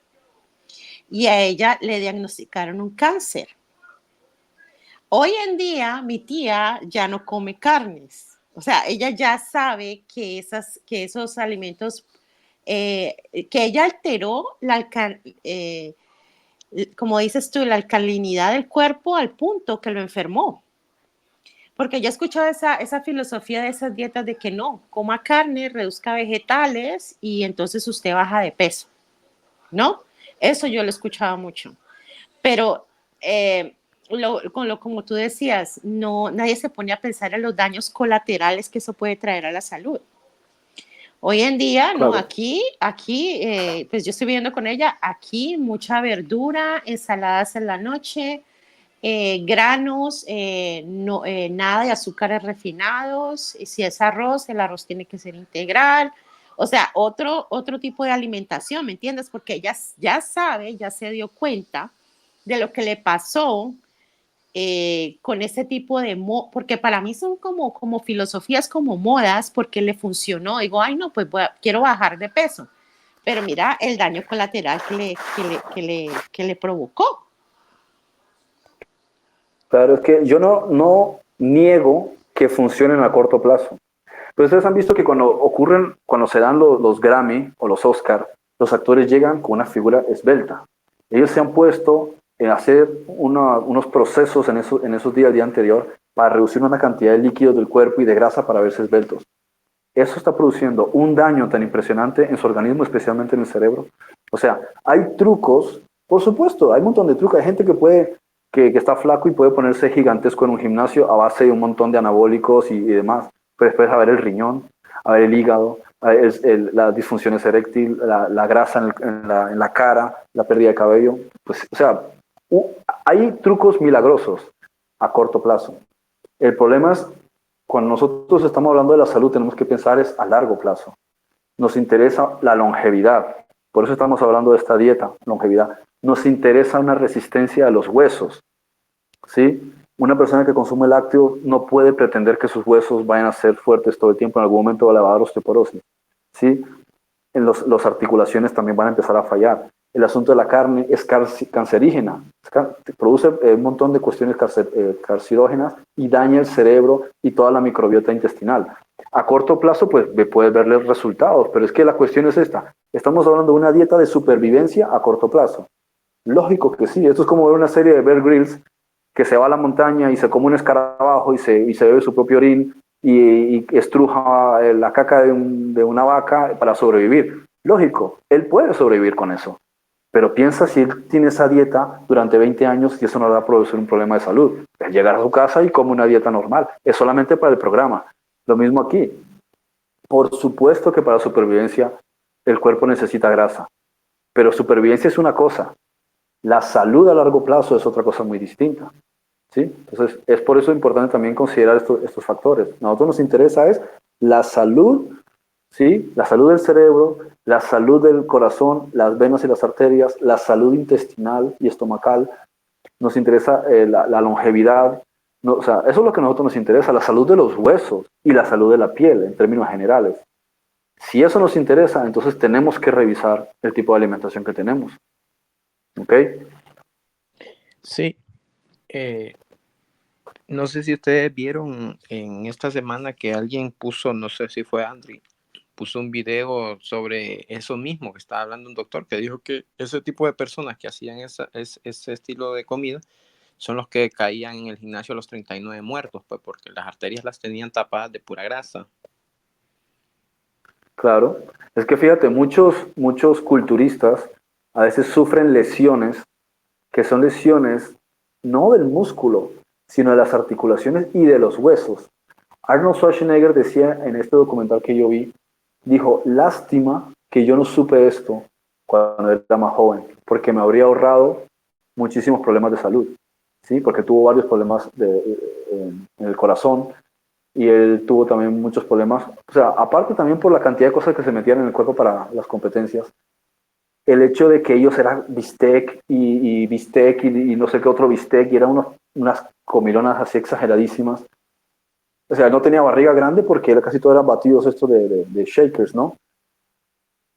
Y a ella le diagnosticaron un cáncer. Hoy en día, mi tía ya no come carnes. O sea, ella ya sabe que, que esos alimentos, que ella alteró como dices tú, la alcalinidad del cuerpo al punto que lo enfermó. Porque yo he escuchado esa filosofía de esas dietas de que no, coma carne, reduzca vegetales y entonces usted baja de peso, ¿no? Eso yo lo he escuchado mucho. Pero como tú decías, no, nadie se pone a pensar en los daños colaterales que eso puede traer a la salud. Hoy en día, no, Claro. aquí, pues yo estoy viviendo con ella, aquí mucha verdura, ensaladas en la noche, granos, no, nada de azúcares refinados, y si es arroz, el arroz tiene que ser integral, o sea, otro tipo de alimentación, ¿me entiendes? Porque ella ya sabe, ya se dio cuenta de lo que le pasó con ese tipo de, porque para mí son como filosofías, como modas, porque le funcionó. Digo, ay, no, pues quiero bajar de peso. Pero mira el daño colateral que le provocó. Claro, es que yo no niego que funcionen a corto plazo. Pero ustedes han visto que cuando se dan los Grammy o los Oscar, los actores llegan con una figura esbelta. Ellos se han puesto en hacer unos procesos en esos días del día anterior para reducir una cantidad de líquidos del cuerpo y de grasa para verse esbeltos. Eso está produciendo un daño tan impresionante en su organismo, especialmente en el cerebro. O sea, hay trucos, por supuesto, hay un montón de trucos. Hay gente que está flaco y puede ponerse gigantesco en un gimnasio a base de un montón de anabólicos y demás. Pero después a ver el riñón, a ver el hígado, a ver las disfunciones eréctil, la grasa en la cara, la pérdida de cabello. Pues, o sea, hay trucos milagrosos a corto plazo. El problema es cuando nosotros estamos hablando de la salud, tenemos que pensar es a largo plazo. Nos interesa la longevidad. Por eso estamos hablando de esta dieta, longevidad. Nos interesa una resistencia a los huesos. ¿Sí? Una persona que consume lácteos no puede pretender que sus huesos vayan a ser fuertes todo el tiempo. En algún momento va a dar osteoporosis. ¿Sí? En las articulaciones también van a empezar a fallar. El asunto de la carne es cancerígena, produce un montón de cuestiones carcinógenas y daña el cerebro y toda la microbiota intestinal. A corto plazo, pues puedes verle resultados, pero es que la cuestión es esta. Estamos hablando de una dieta de supervivencia a corto plazo. Lógico que sí, esto es como ver una serie de Bear Grylls que se va a la montaña y se come un escarabajo y se bebe su propio orín y estruja la caca de una vaca para sobrevivir. Lógico, él puede sobrevivir con eso. Pero piensa si él tiene esa dieta durante 20 años y eso no le va a producir un problema de salud. Él llegar a su casa y come una dieta normal. Es solamente para el programa. Lo mismo aquí. Por supuesto que para supervivencia el cuerpo necesita grasa. Pero supervivencia es una cosa. La salud a largo plazo es otra cosa muy distinta. ¿Sí? Entonces, es por eso importante también considerar estos factores. A nosotros nos interesa es la salud, ¿sí? La salud del cerebro, la salud del corazón, las venas y las arterias, la salud intestinal y estomacal. Nos interesa la longevidad. No, o sea, eso es lo que a nosotros nos interesa, la salud de los huesos y la salud de la piel en términos generales. Si eso nos interesa, entonces tenemos que revisar el tipo de alimentación que tenemos. ¿Ok? Sí. No sé si ustedes vieron en esta semana que alguien puso, no sé si fue Andri, puso un video sobre eso mismo que estaba hablando un doctor que dijo que ese tipo de personas que hacían ese estilo de comida son los que caían en el gimnasio a los 39 muertos, pues porque las arterias las tenían tapadas de pura grasa. Claro. Es que fíjate, muchos culturistas a veces sufren lesiones que son lesiones no del músculo, sino de las articulaciones y de los huesos. Arnold Schwarzenegger decía en este documental que yo vi, dijo, lástima que yo no supe esto cuando era más joven, porque me habría ahorrado muchísimos problemas de salud, ¿sí? Porque tuvo varios problemas en el corazón y él tuvo también muchos problemas, o sea, aparte también por la cantidad de cosas que se metían en el cuerpo para las competencias, el hecho de que ellos eran bistec y bistec y no sé qué otro bistec y eran unas comilonas así exageradísimas. O sea, no tenía barriga grande porque casi todos eran batidos estos de shakers, ¿no?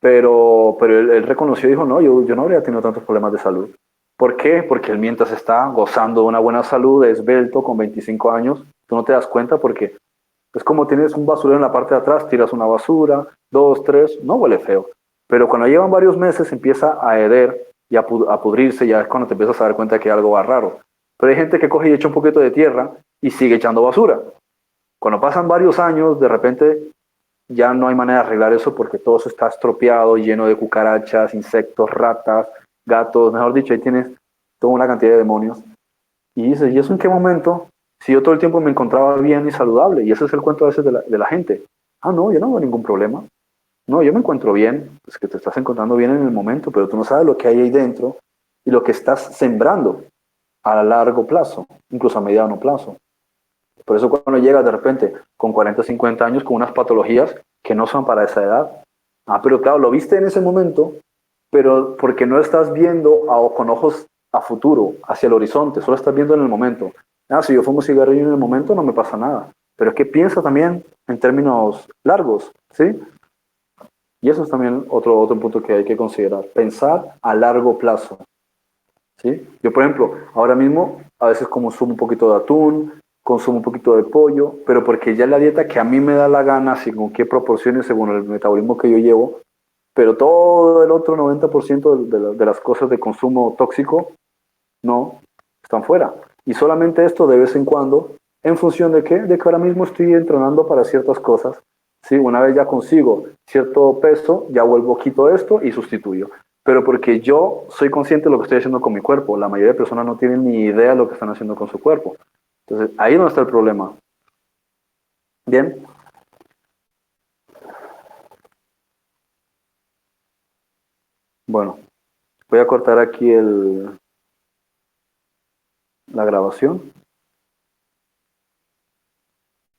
Pero él reconoció y dijo, no, yo no habría tenido tantos problemas de salud. ¿Por qué? Porque él mientras está gozando de una buena salud, esbelto, con 25 años, tú no te das cuenta porque Es como tienes un basurero en la parte de atrás, tiras una basura, 2, 3, no huele feo. Pero cuando llevan varios meses empieza a heder y a pudrirse, ya es cuando te empiezas a dar cuenta que algo va raro. Pero hay gente que coge y echa un poquito de tierra y sigue echando basura. Cuando pasan varios años, de repente ya no hay manera de arreglar eso porque todo eso está estropeado, lleno de cucarachas, insectos, ratas, gatos, mejor dicho, ahí tienes toda una cantidad de demonios. Y dices, ¿y eso en qué momento? Si yo todo el tiempo me encontraba bien y saludable, y ese es el cuento a veces de la gente. Ah, no, yo no tengo ningún problema. No, yo me encuentro bien, es que te estás encontrando bien en el momento, pero tú no sabes lo que hay ahí dentro y lo que estás sembrando a largo plazo, incluso a mediano plazo. Por eso cuando llegas de repente con 40, 50 años con unas patologías que no son para esa edad. Ah, pero claro, lo viste en ese momento, pero porque no estás viendo con ojos a futuro, hacia el horizonte, solo estás viendo en el momento. Ah, si yo fumo cigarrillo en el momento no me pasa nada. Pero es que piensa también en términos largos, ¿sí? Y eso es también otro punto que hay que considerar. Pensar a largo plazo, ¿sí? Yo, por ejemplo, ahora mismo a veces consumo un poquito de atún, consumo un poquito de pollo, pero porque ya es la dieta que a mí me da la gana, según qué proporciones, según el metabolismo que yo llevo, pero todo el otro 90% de las cosas de consumo tóxico no están fuera. Y solamente esto de vez en cuando, ¿en función de qué? De que ahora mismo estoy entrenando para ciertas cosas. Sí, una vez ya consigo cierto peso, ya vuelvo, quito esto y sustituyo. Pero porque yo soy consciente de lo que estoy haciendo con mi cuerpo. La mayoría de personas no tienen ni idea de lo que están haciendo con su cuerpo. Entonces, ahí es donde está el problema. Bien. Bueno, voy a cortar aquí la grabación.